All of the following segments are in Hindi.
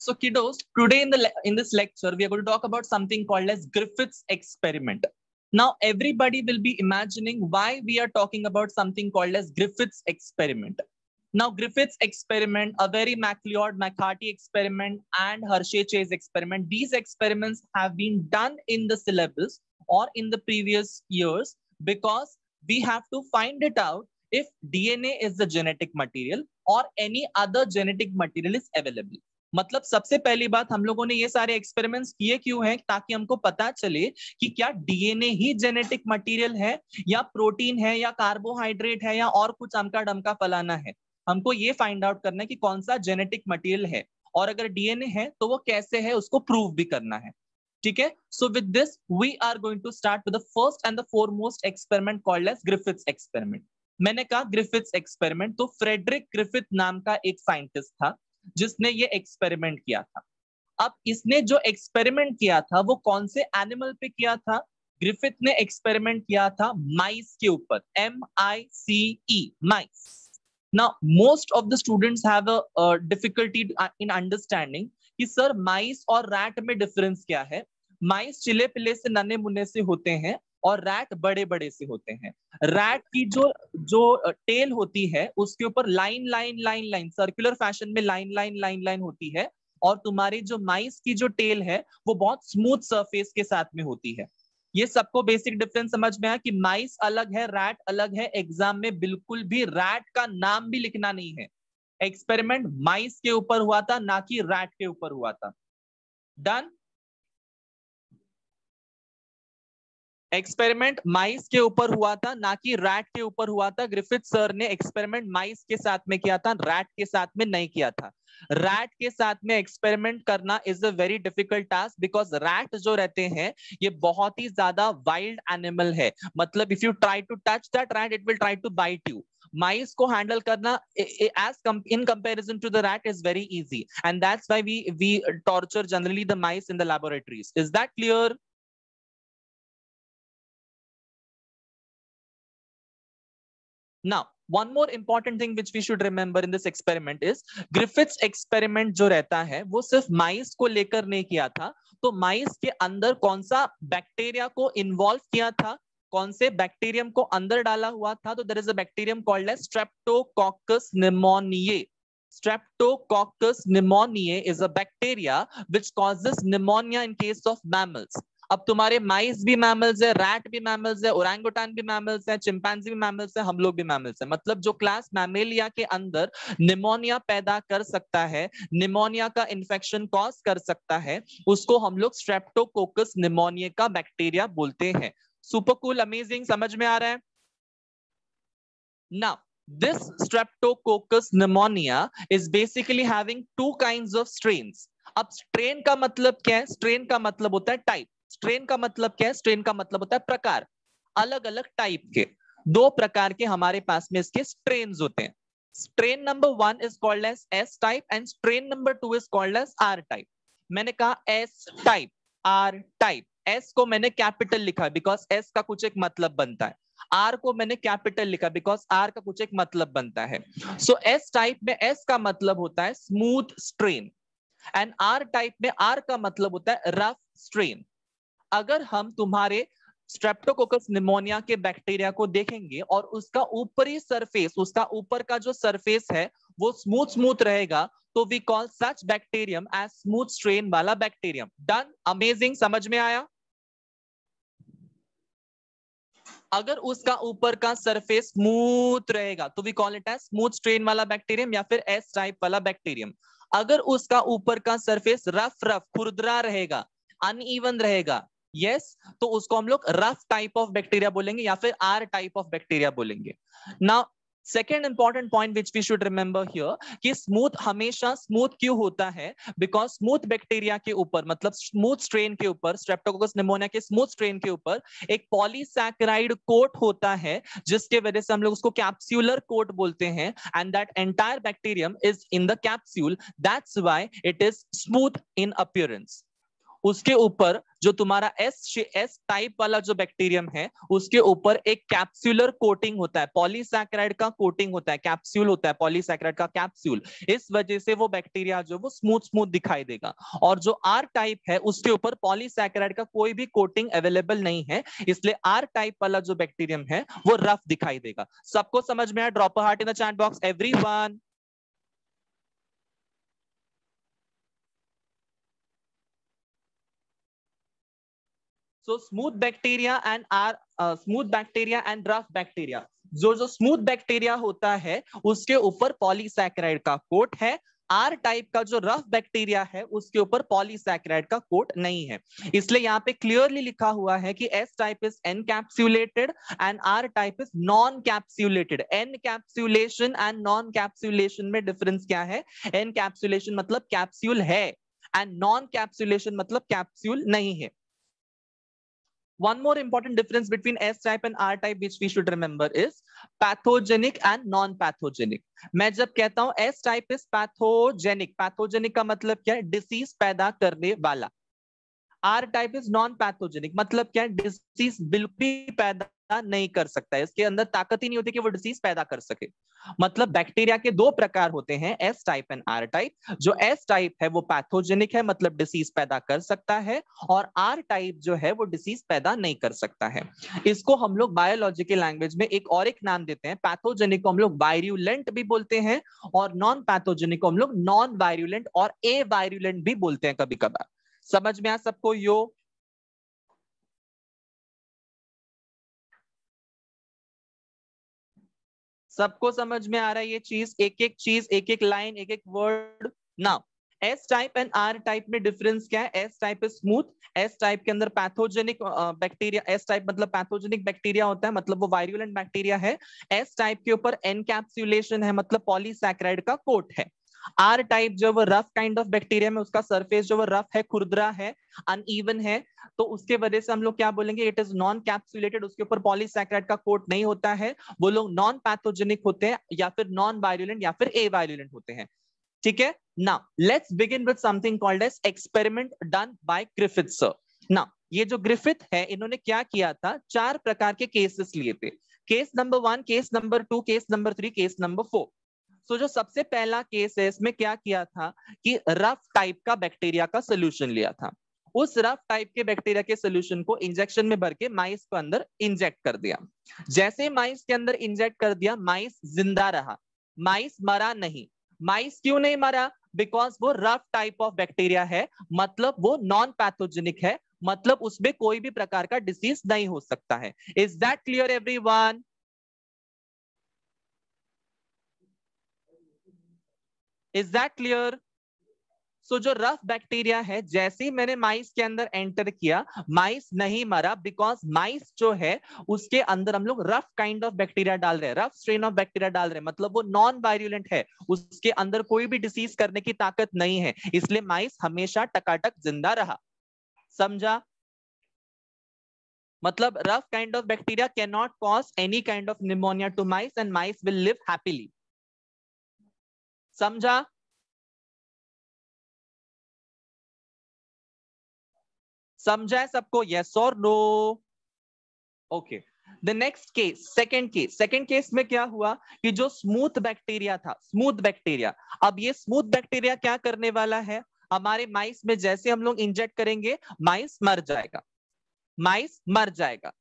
So kiddos, today in this lecture, we are going to talk about something called as Griffith's experiment. Now, everybody will be imagining why we are talking about something called as Griffith's experiment. Now, Griffith's experiment, a very McLeod-McCarthy experiment, and Hershey-Chase experiment, these experiments have been done in the syllabus or in the previous years because we have to find it out if DNA is the genetic material or any other genetic material is available. मतलब सबसे पहली बात, हम लोगों ने ये सारे एक्सपेरिमेंट्स किए क्यों हैं? ताकि हमको पता चले कि क्या डीएनए ही जेनेटिक मटेरियल है या प्रोटीन है या कार्बोहाइड्रेट है या और कुछ अमका डमका फलाना है. हमको ये फाइंड आउट करना है कि कौन सा जेनेटिक मटेरियल है, और अगर डीएनए है तो वो कैसे है, उसको प्रूव भी करना है. ठीक है. So with this we are going to start with the first and the foremost experiment called as Griffiths experiment. मैंने कहा ग्रिफिथ्स एक्सपेरिमेंट, तो फ्रेडरिक ग्रिफिथ नाम का एक साइंटिस्ट था जिसने ये एक्सपेरिमेंट किया था. अब इसने जो एक्सपेरिमेंट किया था वो कौन से एनिमल पे किया था? ग्रिफिथ ने एक्सपेरिमेंट किया था माइस के ऊपर, MICE, mice. Now most of the students have a difficulty in understanding कि सर माइस और रैट में डिफरेंस क्या है. माइस चिले पिले से नन्हे मुन्ने से होते हैं और रैट बड़े बड़े से होते हैं. रैट की जो टेल होती है उसके ऊपर line line line line circular fashion में लाइन लाइन लाइन लाइन होती है, और तुम्हारी जो माइस की जो टेल है वो बहुत स्मूथ सरफेस के साथ में होती है. ये सबको बेसिक डिफरेंस समझ में आया कि माइस अलग है, रैट अलग है. एग्जाम में बिल्कुल भी रैट का नाम भी लिखना नहीं है. एक्सपेरिमेंट माइस के ऊपर हुआ था, ना कि रैट के ऊपर हुआ था. डन. एक्सपेरिमेंट माइस के ऊपर हुआ था, ना कि रैट के ऊपर हुआ था. ग्रिफिथ सर ने एक्सपेरिमेंट माइस के साथ में किया था, रैट के साथ में नहीं किया था. रैट के साथ में एक्सपेरिमेंट करना is a very difficult task because rat जो रहते हैं ये बहुत ही ज्यादा वाइल्ड एनिमल है. मतलब if you try to touch that rat it will try to bite you. Mice को हैंडल करना in comparison to the rat is very easy, and that's why we torture generally the mice in the laboratories. Is that clear? Now, one more important thing which we should remember in this experiment is Griffith's experiment जो रहता है वो सिर्फ माइस को लेकर नहीं किया था. तो माइस के अंदर कौन सा बैक्टीरिया को इन्वॉल्व किया था, कौन से बैक्टीरियम को अंदर डाला हुआ था? तो there is a bacterium called as Streptococcus pneumoniae. Streptococcus pneumoniae is a bacteria which causes pneumonia in case of mammals. अब तुम्हारे माइस भी मैमल्स है, रैट भी मैमल्स है, ओरंगुटान भी मैमल्स है, चिंपैंजी भी मैमल्स है, हम लोग भी मैमल्स है. मतलब जो क्लास मैमेलिया के अंदर निमोनिया पैदा कर सकता है, निमोनिया का इन्फेक्शन कॉज कर सकता है, उसको हम लोग स्ट्रेप्टोकोकस निमोनिया का बैक्टीरिया बोलते हैं. सुपर कूल, अमेजिंग, समझ में आ रहा है? Now, this Streptococcus pneumonia is basically having two kinds of strains. अब strain का मतलब क्या है? Strain का मतलब होता है type. स्ट्रेन का मतलब क्या है? स्ट्रेन का मतलब होता है प्रकार. अलग अलग टाइप के, दो प्रकार के हमारे पास में इसके स्ट्रेन्स होते हैं. Strain number 1 is called as S type and strain number 2 is called as R type. मैंने कहा S type, R type. S को मैंने कैपिटल लिखा बिकॉज एस का कुछ एक मतलब बनता है. आर को मैंने कैपिटल लिखा बिकॉज आर का कुछ एक मतलब बनता है. सो एस टाइप में एस का मतलब होता है smooth strain, and R type में आर का मतलब होता है रफ स्ट्रेन. अगर हम तुम्हारे स्ट्रेप्टोकोकस निमोनिया के बैक्टीरिया को देखेंगे और उसका ऊपरी सरफेस, उसका ऊपर का जो सरफेस है वो स्मूथ स्मूथ रहेगा, तो we call such bacterium as smooth strain वाला बैक्टीरियम. डन, अमेजिंग, समझ में आया? अगर उसका ऊपर का सरफेस स्मूथ रहेगा तो we call it as smooth strain वाला बैक्टीरियम या फिर एस टाइप वाला बैक्टीरियम. अगर उसका ऊपर का सरफेस रफ रफ खुरदरा रहेगा, अनइवन रहेगा, यस, तो उसको हम लोग रफ टाइप ऑफ बैक्टीरिया बोलेंगे या फिर आर टाइप ऑफ बैक्टीरिया बोलेंगे. Now second important point which we should remember here कि स्मूथ हमेशा स्मूथ क्यों होता है? बिकॉज स्मूथ बैक्टीरिया के ऊपर, मतलब स्मूथ स्ट्रेन के ऊपर, स्ट्रेप्टोकोकस निमोनिया के स्मूथ स्ट्रेन के ऊपर एक पॉलीसैकेराइड कोट होता है, जिसके वजह से हम लोग उसको कैप्सूलर कोट बोलते हैं, and that entire bacterium is in the capsule. That's why it is smooth in appearance. उसके ऊपर जो तुम्हारा एस टाइप वाला जो बैक्टीरियम है उसके ऊपर एक कैप्सूलर कोटिंग होता है, पॉलीसैकेराइड का कोटिंग होता है, कैप्सूल होता है, पॉलीसैकेराइड का कैप्सूल। इस वजह से वो बैक्टीरिया जो वो स्मूथ स्मूथ दिखाई देगा। और जो आर टाइप है उसके ऊपर पॉलीसैकेराइड का कोई भी कोटिंग अवेलेबल नहीं है, इसलिए आर टाइप वाला जो बैक्टीरियम है वो रफ दिखाई देगा। सबको समझ में आया? Drop a heart in the chat box everyone. So smooth bacteria and rough bacteria, जो जो स्मूथ बैक्टीरिया होता है उसके ऊपर पॉलीसैकेराइड का कोट है। आर टाइप का जो रफ बैक्टीरिया है उसके ऊपर पॉलीसैकेराइड का कोट नहीं है। इसलिए यहाँ पे क्लियरली लिखा हुआ है कि S type is encapsulated and R type is non capsulated. Encapsulation and non capsulation में डिफरेंस क्या है? एनकैप्सुलेशन मतलब कैप्सूल है एंड नॉन कैप्सुलेशन मतलब कैप्सूल नहीं है। One more important difference between S type and R type which we should remember is pathogenic and non-pathogenic. मैं जब कहता हूं S type is pathogenic, pathogenic का मतलब क्या है? डिसीज पैदा करने वाला। R type is non pathogenic, मतलब क्या है? डिसीज बिल्कुल भी पैदा नहीं कर सकता है, इसके अंदर ताकत ही नहीं होती कि वो डिसीज पैदा कर सके। मतलब बैक्टीरिया के दो प्रकार होते हैं, S type and R type. जो एस टाइप है वो पैथोजेनिक है, मतलब डिसीज पैदा कर सकता है, और आर टाइप जो है वो डिसीज पैदा नहीं कर सकता है। इसको हम लोग बायोलॉजिकल लैंग्वेज में एक नाम देते हैं। पैथोजेनिक को हम लोग वायरुलेंट भी बोलते हैं, और नॉन पैथोजेनिक को हम लोग नॉन वायरुलेंट और ए वायरुलेंट भी बोलते हैं कभी कभार। समझ में आ सबको? यो सबको समझ में आ रहा है ये चीज? एक एक लाइन, एक एक word. Now S type and R type में डिफरेंस क्या है? S type is smooth, S type के अंदर पैथोजेनिक बैक्टीरिया, एस टाइप मतलब पैथोजेनिक बैक्टीरिया होता है, मतलब वो वायरुलेंट बैक्टीरिया है। एस टाइप के ऊपर एनकैप्सुलेशन है, मतलब पॉलीसैकेराइड का कोट है। आर टाइप जो वो रफ काइंड ऑफ बैक्टीरिया में उसका सरफेस जो वो रफ है, खुरदरा है, अनइवन है, तो उसके वजह से हम लोग क्या बोलेंगे? इट इज नॉन कैप्सुलेटेड, उसके ऊपर पॉलीसैकेराइड का कोट नहीं होता है। वो लोग नॉन पैथोजेनिक होते हैं, या फिर नॉन वायरुलेंट या फिर ए वायरुलेंट होते हैं। ठीक है? Now let's begin with something called as experiment done by Griffith sir. Now ये जो ग्रिफिथ है, इन्होंने क्या किया था? 4 प्रकार के केसेस लिए थे। Case number 1, case number 2, case number 3, case number 4। सो जो सबसे पहला केस है इसमें क्या किया था कि रफ टाइप का बैक्टीरिया का सोल्यूशन लिया था। उस रफ टाइप के बैक्टीरिया के सोल्यूशन को इंजेक्शन में भर के माइस को अंदर इंजेक्ट कर दिया। जैसे माइस के अंदर इंजेक्ट कर दिया, माइस जिंदा रहा, माइस मरा नहीं। माइस क्यों नहीं मरा? बिकॉज वो रफ टाइप ऑफ बैक्टीरिया है, मतलब वो नॉन पैथोजेनिक है, मतलब उसमें कोई भी प्रकार का डिसीज नहीं हो सकता है। Is that clear everyone? Is that clear? So जो रफ बैक्टीरिया है, जैसे ही मैंने माइस के अंदर एंटर किया, माइस नहीं मरा, बिकॉज माइस जो है उसके अंदर हम लोग रफ काइंड ऑफ बैक्टीरिया डाल रहे हैं, रफ स्ट्रेन ऑफ बैक्टीरिया डाल रहे हैं, मतलब वो नॉन वायरुलेंट है, उसके अंदर कोई भी डिसीज करने की ताकत नहीं है, इसलिए माइस हमेशा टकाटक जिंदा रहा। समझा? मतलब rough kind of bacteria can not cause any kind of pneumonia to mice and mice will live happily. समझा? समझा है सबको? यस और no? Okay. The next case, second case में क्या हुआ कि जो स्मूथ बैक्टीरिया था, स्मूथ बैक्टीरिया, अब ये स्मूथ बैक्टीरिया क्या करने वाला है? हमारे माइस में जैसे हम लोग इंजेक्ट करेंगे, माइस मर जाएगा, माइस मर जाएगा।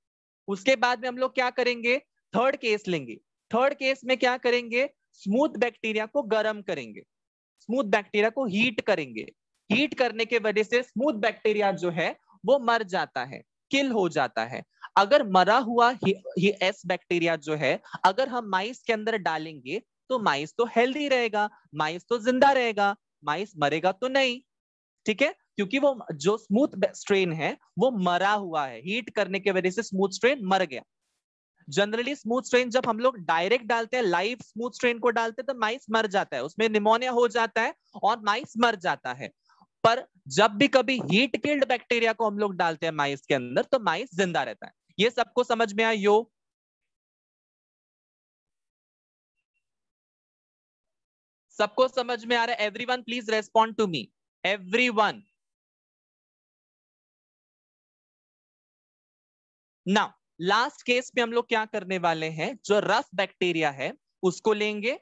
उसके बाद में हम लोग क्या करेंगे? थर्ड केस लेंगे। थर्ड केस में क्या करेंगे? स्मूथ बैक्टीरिया को गर्म करेंगे, स्मूथ बैक्टीरिया को हीट करेंगे। हीट करने के वजह से स्मूथ बैक्टीरिया जो है वो मर जाता है, किल हो जाता है। अगर मरा हुआ ही एस बैक्टीरिया जो है, अगर हम माइस के अंदर डालेंगे तो माइस तो हेल्दी रहेगा, माइस तो जिंदा रहेगा, माइस मरेगा तो नहीं। ठीक है? क्योंकि वो जो स्मूथ स्ट्रेन है वो मरा हुआ है, हीट करने की वजह से स्मूथ स्ट्रेन मर गया। जनरली स्मूथ स्ट्रेन जब हम लोग डायरेक्ट डालते हैं, लाइव स्मूथ स्ट्रेन को डालते हैं, तो माइस मर जाता है, उसमें निमोनिया हो जाता है और माइस मर जाता है। पर जब भी कभी हीट किल्ड बैक्टीरिया को हम लोग डालते हैं माइस के अंदर, तो माइस जिंदा रहता है। ये सबको समझ में आया? यो सबको समझ में आ रहा है? Everyone please respond to me, everyone. Now last case में हम लोग क्या करने वाले हैं, जो रफ बैक्टीरिया है उसको लेंगे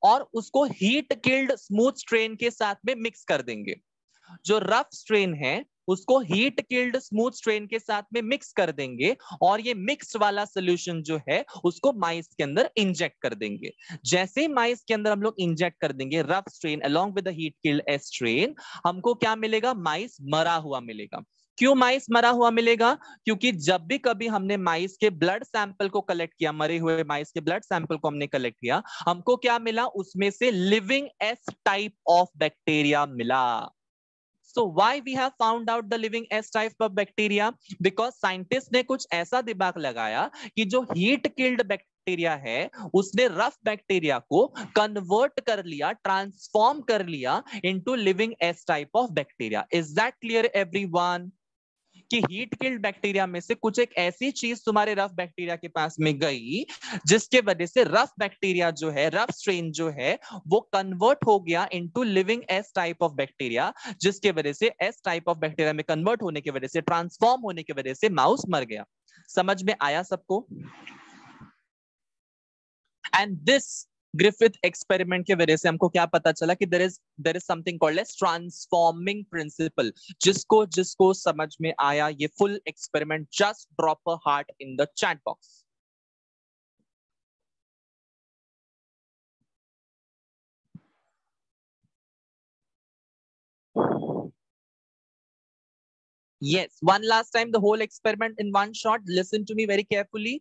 और उसको हीट किल्ड स्मूथ स्ट्रेन के साथ में मिक्स कर देंगे। जो रफ स्ट्रेन है उसको हीट किल्ड स्मूथ स्ट्रेन के साथ में मिक्स कर देंगे और ये मिक्स्ड वाला सोल्यूशन जो है उसको माइस के अंदर इंजेक्ट कर देंगे। जैसे ही माइस के अंदर हम लोग इंजेक्ट कर देंगे rough strain along with the heat killed S strain, हमको क्या मिलेगा, माइस मरा हुआ मिलेगा। क्यों माइस मरा हुआ मिलेगा? क्योंकि जब भी कभी हमने माइस के ब्लड सैंपल को कलेक्ट किया, मरे हुए माइस के ब्लड सैंपल को हमने कलेक्ट किया, हमको क्या मिला, उसमें से living S type of bacteria मिला। So why we have found out the living S type of bacteria? Because scientists ने कुछ ऐसा दिमाग लगाया कि जो heat killed बैक्टीरिया है उसने रफ बैक्टीरिया को कन्वर्ट कर लिया, ट्रांसफॉर्म कर लिया into living S type of bacteria. Is that clear everyone? कि हीट किल्ड बैक्टीरिया में से कुछ एक ऐसी चीज तुम्हारे रफ बैक्टीरिया के पास में गई जिसके वजह से रफ बैक्टीरिया जो है, रफ स्ट्रेन जो है वो कन्वर्ट हो गया into living S type of bacteria, जिसके वजह से एस टाइप ऑफ बैक्टीरिया में कन्वर्ट होने की वजह से, ट्रांसफॉर्म होने की वजह से माउस मर गया। समझ में आया सबको? एंड दिस ग्रिफिथ एक्सपेरिमेंट के वजह से हमको क्या पता चला कि there is something called as transforming principle. जिसको जिसको समझ में आया ये full experiment, just drop a heart in the chat box. Yes, one last time the whole experiment in one shot. Listen to me very carefully.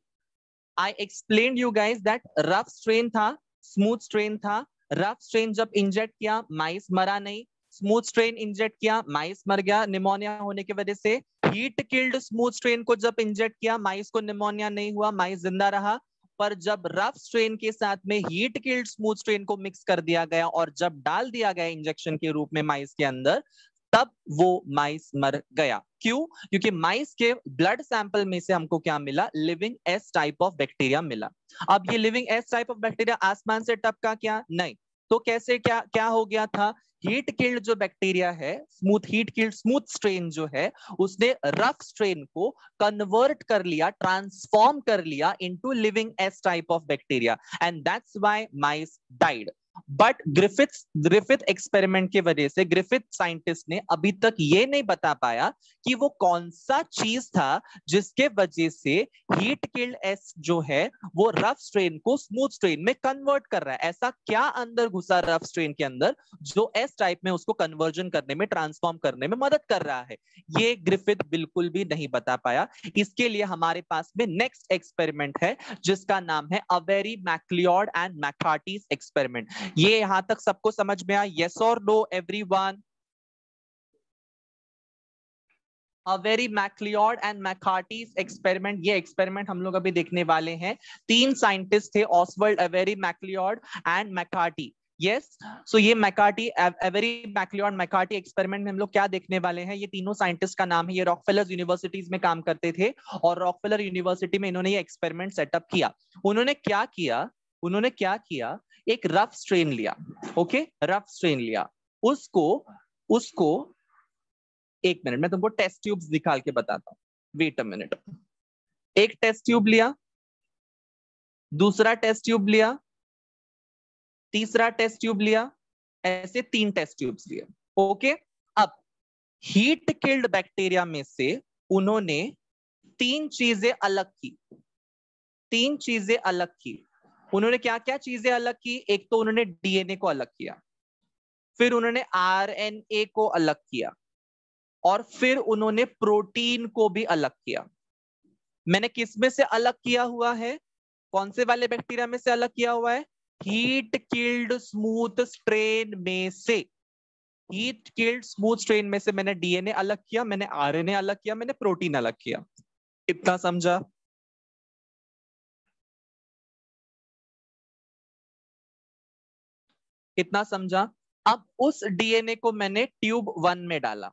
I explained you guys that rough strain था, smooth strain था। rough strain जब इंजेक्ट किया माइस मरा नहीं, स्मूथ स्ट्रेन इंजेक्ट किया माइस मर गया निमोनिया होने की वजह से। हीट किल्ड स्मूथ स्ट्रेन को जब इंजेक्ट किया माइस को निमोनिया नहीं हुआ, माइस जिंदा रहा। पर जब रफ स्ट्रेन के साथ में हीट किल्ड स्मूथ स्ट्रेन को मिक्स कर दिया गया और जब डाल दिया गया इंजेक्शन के रूप में माइस के अंदर, तब वो माइस मर गया। क्यों? क्योंकि माइस के ब्लड सैंपल में से हमको क्या मिला, living S type of bacteria मिला। अब ये living S type of bacteria आसमान से टपका क्या? नहीं। तो कैसे, क्या क्या हो गया था, हीट किल्ड जो बैक्टीरिया है, smooth heat killed smooth strain जो है, उसने रफ स्ट्रेन को कन्वर्ट कर लिया, ट्रांसफॉर्म कर लिया into living S type of bacteria, and that's why mice died. But Griffith experiment की वजह से ग्रिफिथ साइंटिस्ट ने अभी तक ये नहीं बता पाया कि वो कौन सा चीज था जिसके वजह से हीट किल्ड एस जो है वो रफ स्ट्रेन को स्मूथ स्ट्रेन में कन्वर्ट कर रहा है। ऐसा क्या अंदर घुसा रफ स्ट्रेन के अंदर जो एस टाइप में उसको कन्वर्जन करने में, ट्रांसफॉर्म करने में मदद कर रहा है? ये ग्रिफिथ बिल्कुल भी नहीं बता पाया। इसके लिए हमारे पास में नेक्स्ट एक्सपेरिमेंट है जिसका नाम है Avery MacLeod and McCarty's experiment. ये यहां तक सबको समझ में आया? यस और no everyone? Avery MacLeod and McCarty's experiment, ये एक्सपेरिमेंट हम लोग अभी देखने वाले हैं। तीन साइंटिस्ट थे, Oswald, Avery MacLeod and McCarty. Yes, so ये McCarty, Avery MacLeod McCarty experiment में हम लोग क्या देखने वाले हैं, ये तीनों साइंटिस्ट का नाम है, ये रॉकफेलर यूनिवर्सिटीज में काम करते थे और रॉकफेलर यूनिवर्सिटी में इन्होंने ये एक्सपेरिमेंट सेटअप किया। उन्होंने क्या किया, उन्होंने क्या किया, एक रफ स्ट्रेन लिया, ओके, रफ स्ट्रेन लिया, उसको उसको एक मिनट मैं तुमको टेस्ट ट्यूब्स निकाल के बताता हूँ, वेट अ मिनट। एक टेस्ट ट्यूब लिया, दूसरा टेस्ट ट्यूब लिया, तीसरा टेस्ट ट्यूब लिया, ऐसे 3 टेस्ट ट्यूब्स लिए, ओके। अब हीट किल्ड बैक्टीरिया में से उन्होंने 3 चीजें अलग की, 3 चीजें अलग की। उन्होंने क्या क्या चीजें अलग की? एक तो उन्होंने डीएनए को अलग किया, फिर उन्होंने आरएनए को अलग किया, और फिर उन्होंने प्रोटीन को भी अलग किया। मैंने किस में से अलग किया हुआ है? कौन से वाले बैक्टीरिया में से अलग किया हुआ है? हीट किल्ड स्मूथ स्ट्रेन में से। हीट किल्ड स्मूथ स्ट्रेन में से मैंने डीएनए अलग किया, मैंने आरएनए अलग किया, मैंने प्रोटीन अलग किया। इतना समझा? इतना समझा? अब उस डीएनए को मैंने ट्यूब 1 में डाला,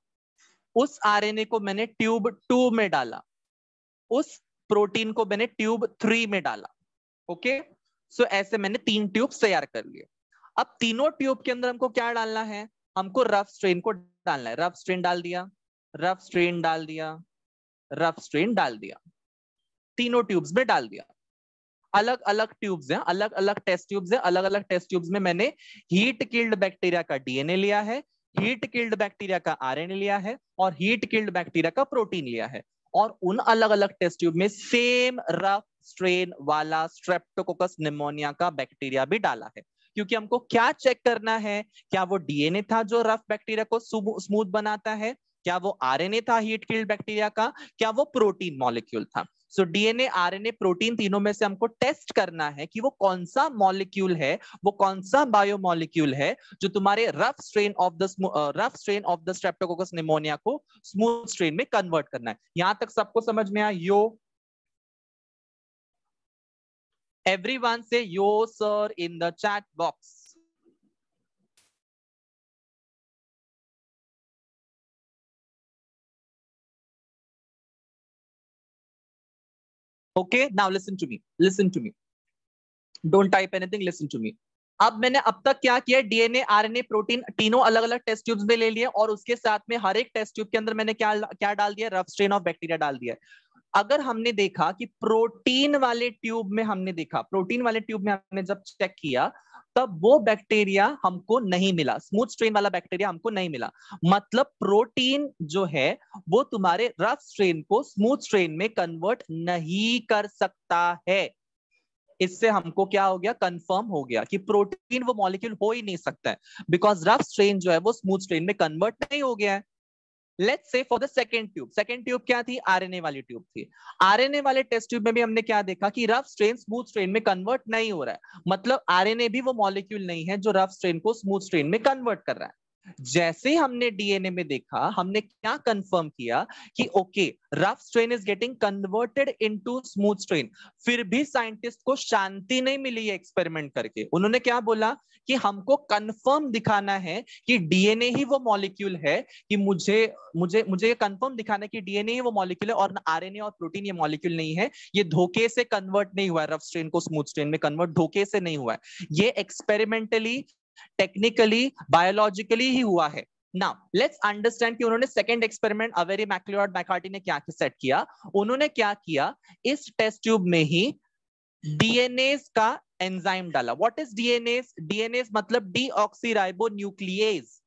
उस आरएनए को मैंने ट्यूब 2 में डाला, उस प्रोटीन को मैंने ट्यूब 3 में डाला, ओके। सो ऐसे मैंने 3 ट्यूब तैयार कर लिए। अब तीनों ट्यूब के अंदर हमको क्या डालना है? हमको रफ स्ट्रेन को डालना है। रफ स्ट्रेन डाल दिया, रफ स्ट्रेन डाल दिया, रफ स्ट्रेन डाल दिया। तीनों ट्यूब्स में डाल दिया। अलग अलग ट्यूब्स हैं, अलग अलग टेस्ट ट्यूब्स हैं, अलग अलग टेस्ट ट्यूब्स में मैंने हीट किल्ड बैक्टीरिया का डीएनए लिया है, हीट किल्ड बैक्टीरिया का आरएनए लिया है और हीट किल्ड बैक्टीरिया का प्रोटीन लिया है, और उन अलग अलग टेस्ट ट्यूब में सेम रफ स्ट्रेन वाला स्ट्रेप्टोकोकस निमोनिया का बैक्टीरिया भी डाला है। क्योंकि हमको क्या चेक करना है, क्या वो डीएनए था जो रफ बैक्टीरिया को स्मूथ बनाता है, क्या वो आरएनए था हीट किल्ड बैक्टीरिया का, क्या वो प्रोटीन मॉलिक्यूल था। सो डीएनए, आरएनए, प्रोटीन, तीनों में से हमको टेस्ट करना है कि वो कौन सा मॉलिक्यूल है, वो कौन सा बायोमॉलिक्यूल है जो तुम्हारे rough strain of the Streptococcus pneumonia को स्मूथ स्ट्रेन में कन्वर्ट करना है। यहां तक सबको समझ में आया? यो एवरीवन से yo sir in the chat box. Okay, now listen to me. Listen to me. Don't type anything. Listen to me. अब मैंने अब तक क्या किया, डीएनए, आरएनए, प्रोटीन तीनों अलग अलग टेस्ट ट्यूब्स में ले लिए, और उसके साथ में हर एक टेस्ट ट्यूब के अंदर मैंने क्या क्या डाल दिया, रफ स्ट्रेन ऑफ बैक्टीरिया डाल दिया। अगर हमने देखा कि प्रोटीन वाले ट्यूब में हमने जब चेक किया तब वो बैक्टीरिया हमको नहीं मिला, स्मूथ स्ट्रेन वाला बैक्टीरिया हमको नहीं मिला। मतलब प्रोटीन जो है वो तुम्हारे रफ स्ट्रेन को स्मूथ स्ट्रेन में कन्वर्ट नहीं कर सकता है। इससे हमको क्या हो गया, कंफर्म हो गया कि प्रोटीन वो मॉलिक्यूल हो ही नहीं सकता है, बिकॉज रफ स्ट्रेन जो है वो स्मूथ स्ट्रेन में कन्वर्ट नहीं हो गया है। Let's say for the second tube क्या थी, आरएनए वाली ट्यूब थी। आरएनए वाले टेस्ट ट्यूब में भी हमने क्या देखा कि रफ स्ट्रेन स्मूथ स्ट्रेन में कन्वर्ट नहीं हो रहा है। मतलब आरएनए भी वो मॉलिक्यूल नहीं है जो रफ स्ट्रेन को स्मूथ स्ट्रेन में कन्वर्ट कर रहा है। जैसे हमने डीएनए में देखा, हमने क्या कंफर्म किया कि okay, rough strain is getting converted into smooth strain. फिर भी साइंटिस्ट को शांति नहीं मिली है एक्सपेरिमेंट करके। उन्होंने क्या बोला कि हमको कंफर्म दिखाना है कि डीएनए ही वो मॉलिक्यूल है, कि मुझे मुझे मुझे ये कंफर्म दिखाना है कि डीएनए ही वो मॉलिक्यूल है और आरएनए और प्रोटीन ये मॉलिक्यूल नहीं है। ये धोखे से कन्वर्ट नहीं हुआ है, रफ स्ट्रेन को स्मूथ स्ट्रेन में कन्वर्ट धोखे से नहीं हुआ है, ये एक्सपेरिमेंटली, टेक्निकली, बायोलॉजिकली ही हुआ है। नाउ लेट्स अंडरस्टैंड कि उन्होंने सेकंड एक्सपेरिमेंट अवेरी मैक्लिओड मैकार्टी ने क्या सेट किया। उन्होंने क्या किया, इस टेस्ट ट्यूब में ही डीएनए का एंजाइम डाला। What is DNA? डीएनए मतलब डीऑक्सीराइबोन्यूक्लियेज।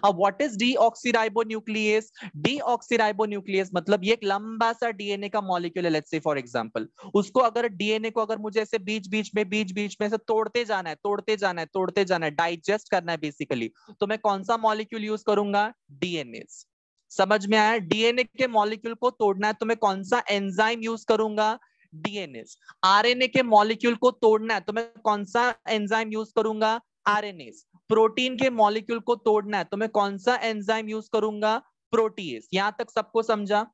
अब व्हाट इज डीऑक्सीराइबोन्यूक्लियेज? डीऑक्सीराइबोन्यूक्लियेज मतलब ये एक लंबा सा डीएनए का मॉलिक्यूल है। लेट्स से फॉर एग्जांपल, उसको अगर डीएनए को अगर मुझे ऐसे बीच बीच में से तोड़ते जाना है, डाइजेस्ट करना है बेसिकली, तो मैं कौन सा मॉलिक्यूल यूज करूंगा? डीएनए। समझ में आया? डीएनए के मॉलिक्यूल को तोड़ना है तो मैं कौन सा एंजाइम यूज करूंगा? डीएनए। आरएनए के मॉलिक्यूल को तोड़ना है तो मैं कौन सा एंजाइम यूज करूंगा? आरएनए। प्रोटीन के मॉलिक्यूल को तोड़ना है तो मैं कौन सा एंजाइम यूज करूंगा? प्रोटीएज। यहां तक सबको समझा?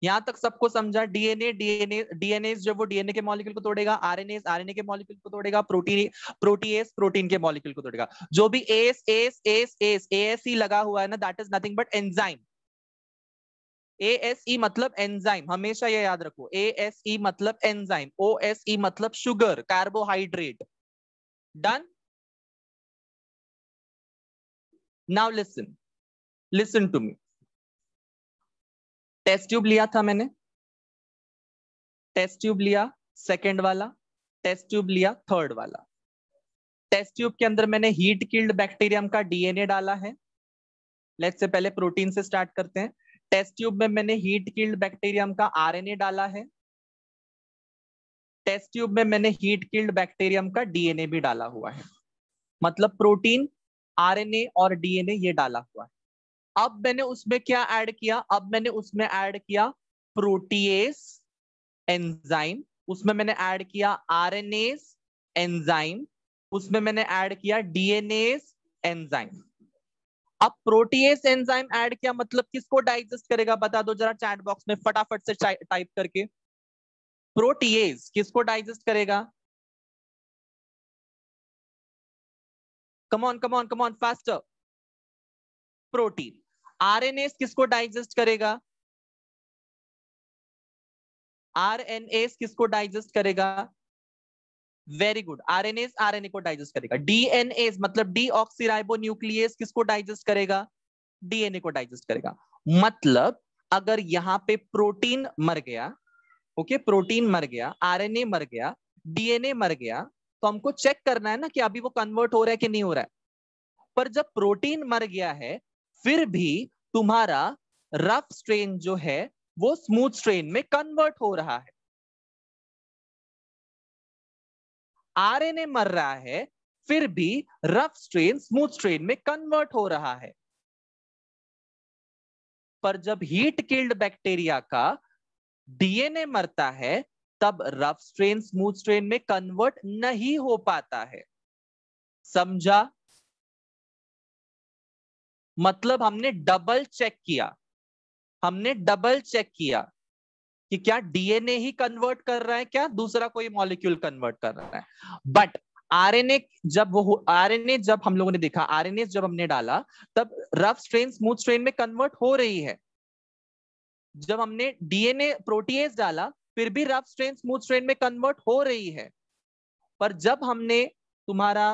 यहां तक सबको समझा? डीएनए जो वो डीएनए के मॉलिक्यूल को तोड़ेगा, आरएनए के मॉलिक्यूल को तोड़ेगा, प्रोटीन के मॉलिक्यूल को तोड़ेगा। जो भी एस ही लगा हुआ है ना, that is nothing but enzyme. ASE मतलब एंजाइम, हमेशा ये याद रखो। ASE मतलब एंजाइम, OSE मतलब sugar, carbohydrate. Done? Now listen to me. Test tube लिया था मैंने, टेस्ट ट्यूब लिया सेकंड वाला, टेस्ट ट्यूब लिया थर्ड वाला। टेस्ट ट्यूब के अंदर मैंने हीट किल्ड बैक्टीरियम का डीएनए डाला है। लेट्स से पहले प्रोटीन से स्टार्ट करते हैं। टेस्ट ट्यूब में मैंने हीट किल्ड बैक्टीरियम का आरएनए डाला है। टेस्ट ट्यूब में मैंने हीट किल्ड बैक्टीरियम का डीएनए भी डाला हुआ है। मतलब प्रोटीन, आरएनए और डीएनए ये डाला हुआ है। अब मैंने उसमें क्या ऐड किया? अब मैंने उसमें ऐड किया प्रोटीएस एंजाइम, उसमें मैंने ऐड किया आरएनएस एंजाइम, उसमें मैंने ऐड किया डीएनएस एंजाइम। अब प्रोटीएस एंजाइम ऐड किया मतलब किसको डाइजेस्ट करेगा? बता दो जरा चैट बॉक्स में फटाफट से टाइप करके। प्रोटीएस किसको डाइजेस्ट करेगा? Come on faster. Protein. RNS किसको डाइजेस्ट करेगा? आरएनएस किसको डाइजेस्ट करेगा? वेरी गुड, आरएनएस आरएनए को डाइजेस्ट करेगा। डीएनएस मतलब डीऑक्सीराइबोन्यूक्लियेज किसको डाइजेस्ट करेगा? डीएनए को डाइजेस्ट करेगा। मतलब अगर यहाँ पे प्रोटीन मर गया, ओके, प्रोटीन मर गया, आरएनए मर गया, डीएनए मर गया, तो हमको चेक करना है ना कि अभी वो कन्वर्ट हो रहा है कि नहीं हो रहा है। पर जब प्रोटीन मर गया है, फिर भी तुम्हारा रफ स्ट्रेन जो है वो स्मूथ स्ट्रेन में कन्वर्ट हो रहा है। आरएनए मर रहा है, फिर भी रफ स्ट्रेन स्मूथ स्ट्रेन में कन्वर्ट हो रहा है। पर जब हीट किल्ड बैक्टीरिया का डीएनए मरता है, तब रफ स्ट्रेन स्मूथ स्ट्रेन में कन्वर्ट नहीं हो पाता है। समझा? मतलब हमने डबल चेक किया, हमने डबल चेक किया कि क्या डीएनए ही कन्वर्ट कर रहा है, क्या दूसरा कोई मॉलिक्यूल कन्वर्ट कर रहा है। बट आरएनए जब हम लोगों ने देखा, आरएनए जब हमने डाला, तब रफ स्ट्रेन स्मूथ स्ट्रेन में कन्वर्ट हो रही है। जब हमने डीएनए प्रोटीएज डाला, फिर भी रफ स्ट्रेन स्मूथ स्ट्रेन में कन्वर्ट हो रही है। पर जब हमने तुम्हारा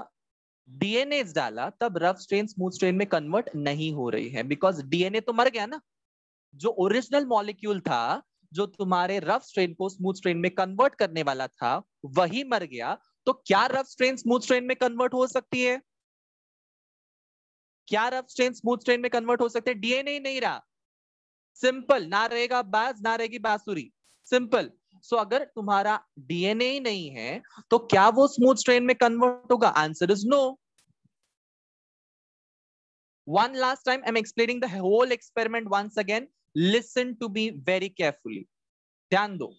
डीएनए डाला, तब रफ स्ट्रेन स्मूथ स्ट्रेन में कन्वर्ट नहीं हो रही है, बिकॉज डीएनए तो मर गया ना। जो ओरिजिनल मॉलिक्यूल था, जो तुम्हारे रफ स्ट्रेन को स्मूथ स्ट्रेन में कन्वर्ट करने वाला था, वही मर गया। तो क्या रफ स्ट्रेन स्मूथ स्ट्रेन में कन्वर्ट हो सकती है? क्या रफ स्ट्रेन स्मूथ स्ट्रेन में कन्वर्ट हो सकते हैं? डीएनए ही नहीं रहा। सिंपल, ना रहेगा बाज, ना रहेगी बांसुरी। सिंपल। सो अगर तुम्हारा डीएनए ही नहीं है, तो क्या वो स्मूथ स्ट्रेन में कन्वर्ट होगा? Answer is no. One last time, I'm explaining the whole experiment once again. Listen to me very carefully. ध्यान दो,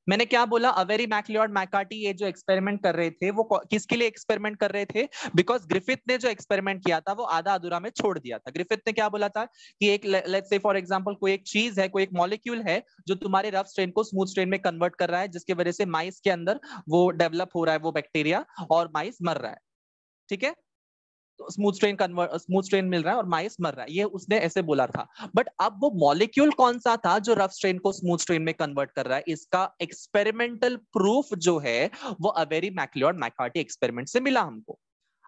मैंने क्या बोला? अवेरी मैक्लियोड मैकार्टी ये जो एक्सपेरिमेंट कर रहे थे, वो किसके लिए एक्सपेरिमेंट कर रहे थे? बिकॉज ग्रिफिथ ने जो एक्सपेरिमेंट किया था वो आधा अधूरा में छोड़ दिया था। ग्रिफिथ ने क्या बोला था कि एक, लेट्स से फॉर एग्जांपल, कोई एक चीज है, कोई एक मॉलिक्यूल है जो तुम्हारे रफ स्ट्रेन को स्मूथ स्ट्रेन में कन्वर्ट कर रहा है, जिसकी वजह से माइस के अंदर वो डेवलप हो रहा है, वो बैक्टीरिया, और माइस मर रहा है। ठीक है, तो स्मूथ स्ट्रेन मिल रहा है और माइस मर रहा है, ये उसने ऐसे बोला था। बट अब वो मॉलिक्यूल कौन सा था जो रफ स्ट्रेन को स्मूथ स्ट्रेन में कन्वर्ट कर रहा है? इसका एक्सपेरिमेंटल प्रूफ जो है वो अवेरी मैक्लियोड मैकार्टी एक्सपेरिमेंट से मिला हमको।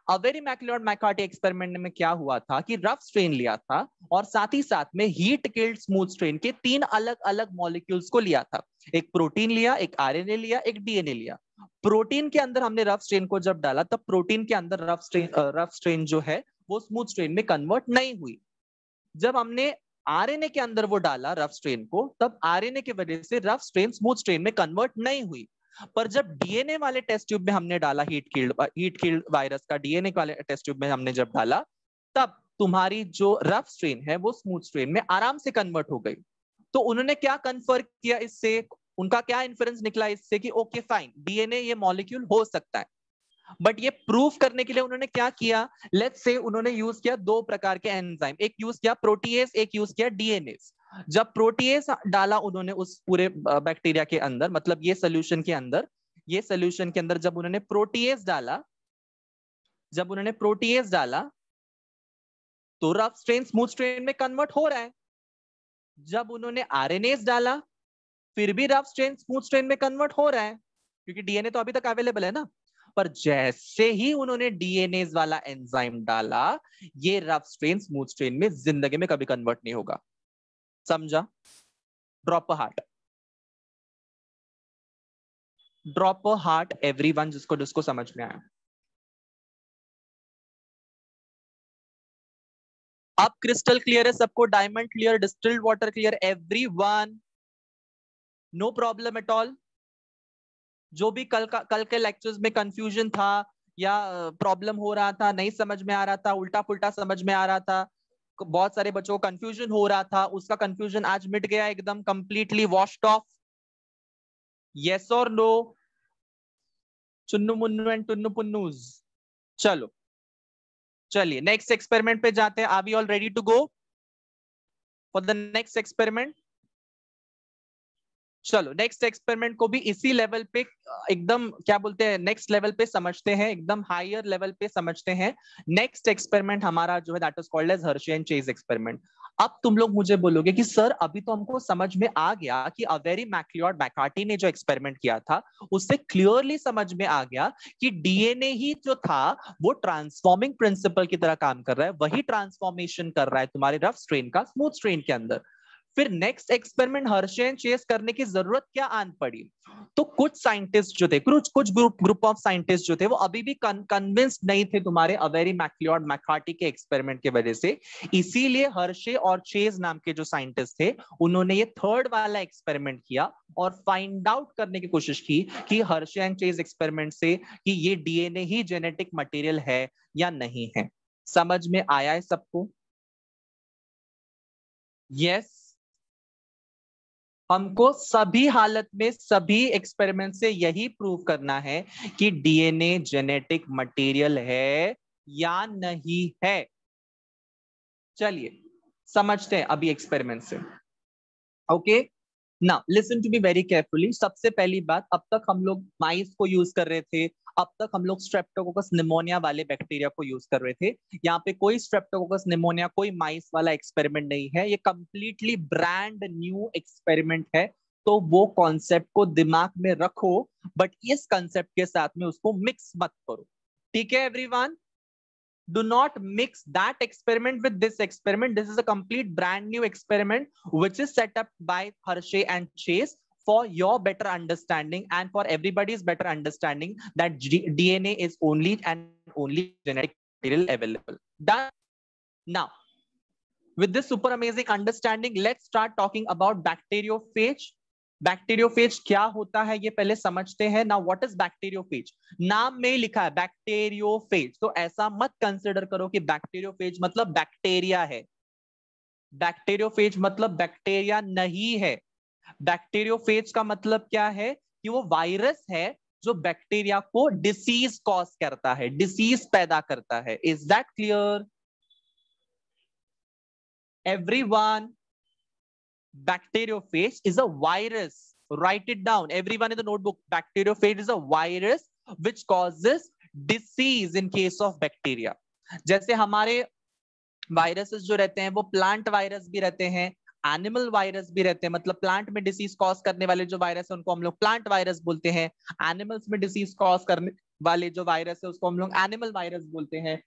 अवेरी मैक्लियोड मैकार्टी एक्सपेरिमेंट में क्या हुआ था कि रफ स्ट्रेन लिया था और साथ ही साथ में हीट किल्ड स्मूथ स्ट्रेन के 3 अलग अलग मॉलिक्यूल्स को लिया था। एक प्रोटीन लिया, एक आरएनए लिया, एक डीएनए लिया। प्रोटीन के अंदर हमने रफ स्ट्रेन को जब डाला, तब प्रोटीन के अंदर रफ स्ट्रेन जो है वो स्मूथ स्ट्रेन में कन्वर्ट नहीं हुई। जब हमने आरएनए के अंदर वो डाला रफ स्ट्रेन को, तब आरएनए की वजह से रफ स्ट्रेन स्मूथ स्ट्रेन में कन्वर्ट नहीं हुई। पर जब डीएनए वाले टेस्ट ट्यूब में हमने डाला, हीट किल्ड वायरस का डीएनए वाले टेस्ट ट्यूब में हमने जब डाला, तब तुम्हारी जो रफ स्ट्रेन है वो स्मूथ स्ट्रेन में आराम से कन्वर्ट हो गई। तो उन्होंने क्या कन्फर्म किया इससे? उनका क्या इन्फरेंस निकला इससे कि ओके फाइन, डीएनए ये मॉलिक्यूल हो सकता है। बट ये प्रूफ करने के लिए उन्होंने क्या किया? लेट्स से उन्होंने यूज किया 2 प्रकार के एंजाइम, एक यूज किया प्रोटीएज, एक यूज किया डीएनएज। जब प्रोटीएज डाला उन्होंने उस पूरे बैक्टीरिया के अंदर, मतलब ये सोल्यूशन के अंदर, ये सोल्यूशन के अंदर जब उन्होंने प्रोटीएज डाला, तो रफ स्ट्रेन स्मूथ स्ट्रेन में कन्वर्ट हो रहा है। जब उन्होंने आरएनएज डाला, फिर भी रफ स्ट्रेन स्मूथ स्ट्रेन में कन्वर्ट हो रहा है, क्योंकि डीएनए तो अभी तक अवेलेबल है ना। पर जैसे ही उन्होंने डीएनए वाला एंजाइम डाला, ये रफ स्ट्रेन स्मूथ स्ट्रेन में जिंदगी में कभी कन्वर्ट नहीं होगा। समझा? ड्रॉप अ हार्ट एवरीवन, जिसको समझ में आया। अब क्रिस्टल क्लियर है सबको? Diamond clear, distilled water clear, everyone? No problem at all? जो भी कल के लेक्चर्स में कंफ्यूजन था या प्रॉब्लम हो रहा था, नहीं समझ में आ रहा था, उल्टा पुल्टा समझ में आ रहा था, बहुत सारे बच्चों को कंफ्यूजन हो रहा था, उसका कंफ्यूजन आज मिट गया, एकदम कंप्लीटली वॉश्ड ऑफ? यस और नो? चुन्नू मुन्नू एंड टुन्नू पुन्नूज। चलो चलिए नेक्स्ट एक्सपेरिमेंट पे जाते हैं। Are we all ready to go for the next experiment? चलो नेक्स्ट एक्सपेरिमेंट को भी इसी लेवल पे, एकदम क्या बोलते हैं, नेक्स्ट लेवल पे समझते हैं, एकदम हायर लेवल पे समझते हैं। नेक्स्ट एक्सपेरिमेंट हमारा जो है that is called as Hershey and Chase experiment. अब तुम लोग मुझे बोलोगे कि सर अभी तो हमको समझ में आ गया कि अवेरी मैक्लियोड मैकार्टी ने जो एक्सपेरिमेंट किया था उससे क्लियरली समझ में आ गया कि डीएनए ही जो था वो ट्रांसफॉर्मिंग प्रिंसिपल की तरह काम कर रहा है, वही ट्रांसफॉर्मेशन कर रहा है तुम्हारे रफ स्ट्रेन का स्मूथ स्ट्रेन के अंदर। फिर next experiment Hershey and Chase करने की जरूरत क्या आन पड़ी? तो कुछ साइंटिस्ट जो थे, कुछ ग्रुप ऑफ साइंटिस्ट जो थे, वो अभी भी कन्विंस्ड नहीं थे तुम्हारे अवेरी मैक्लियोड मैकार्टी के एक्सपेरिमेंट की वजह से। इसीलिए हर्शे और चेज नाम के जो साइंटिस्ट थे, उन्होंने ये थर्ड वाला एक्सपेरिमेंट किया और फाइंड आउट करने की कोशिश की कि हर्शे एंड चेज एक्सपेरिमेंट से कि ये डीएनए ही जेनेटिक मटेरियल है या नहीं है। समझ में आया है सबको? यस। हमको सभी हालत में सभी एक्सपेरिमेंट से यही प्रूव करना है कि डीएनए जेनेटिक मटेरियल है या नहीं है। चलिए समझते हैं अभी एक्सपेरिमेंट से। Okay, now listen to me very carefully. सबसे पहली बात, अब तक हम लोग माइस को यूज कर रहे थे, अब तक हम लोग स्ट्रेप्टोकोकस निमोनिया वाले बैक्टीरिया को यूज कर रहे थे। यहाँ पे कोई स्ट्रेप्टोकोकस निमोनिया, कोई माइस वाला एक्सपेरिमेंट नहीं है, ये कंप्लीटली ब्रांड न्यू एक्सपेरिमेंट है। तो वो कॉन्सेप्ट को दिमाग में रखो, बट इस कॉन्सेप्ट के साथ में उसको मिक्स मत करो। ठीक है everyone? Do not mix that experiment with this experiment. This is a complete brand new experiment which is set up by Hershey and Chase for your better understanding and for everybody's better understanding that DNA is only and only genetic material available. Done. Now, with this super amazing understanding, let's start talking about bacteriophage. Bacteriophage क्या होता है ये पहले समझते हैं। Now what is bacteriophage? नाम में ही लिखा है बैक्टीरियोफेज, तो ऐसा मत कंसिडर करो कि बैक्टीरियोफेज मतलब बैक्टीरिया है। बैक्टीरियोफेज मतलब बैक्टीरिया नहीं है। बैक्टीरियोफेज का मतलब क्या है कि वो वायरस है जो बैक्टीरिया को डिसीज कॉज करता है, डिसीज पैदा करता है। Is that clear everyone? Bacteriophage is a virus. Write it down, everyone in the notebook. Bacteriophage is a virus which causes disease in case of bacteria. जैसे हमारे वायरसेस जो रहते हैं वो प्लांट वायरस भी रहते हैं, एनिमल वायरस भी रहते हैं। मतलब प्लांट में डिसीज कॉज करने वाले जो वायरस है उनको हम लोग प्लांट वायरस बोलते हैं। एनिमल्स में डिसीज कॉज करने वाले जो वायरस है उसको हम लोग एनिमल वायरस बोलते हैं।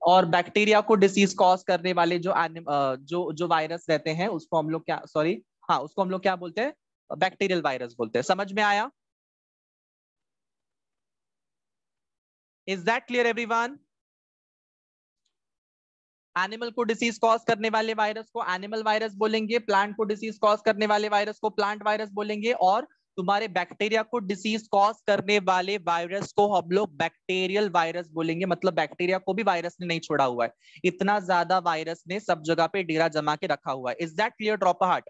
और बैक्टीरिया को डिसीज कॉज करने वाले जो वायरस रहते हैं उसको हम लोग क्या, सॉरी, हाँ, उसको हम लोग क्या बोलते हैं? बैक्टीरियल वायरस बोलते हैं। समझ में आया? Is that clear everyone? Animal को डिसीज कॉज करने वाले वायरस को एनिमल वायरस बोलेंगे, प्लांट को डिसीज कॉज करने वाले वायरस को प्लांट वायरस बोलेंगे, और तुम्हारे बैक्टीरिया को डिसीज कॉज करने वाले वायरस को हम लोग बैक्टीरियल वायरस बोलेंगे। मतलब बैक्टीरिया को भी वायरस ने नहीं छोड़ा हुआ है, इतना ज्यादा वायरस ने सब जगह पे डेरा जमा के रखा हुआ है। Is that clear? Drop a heart.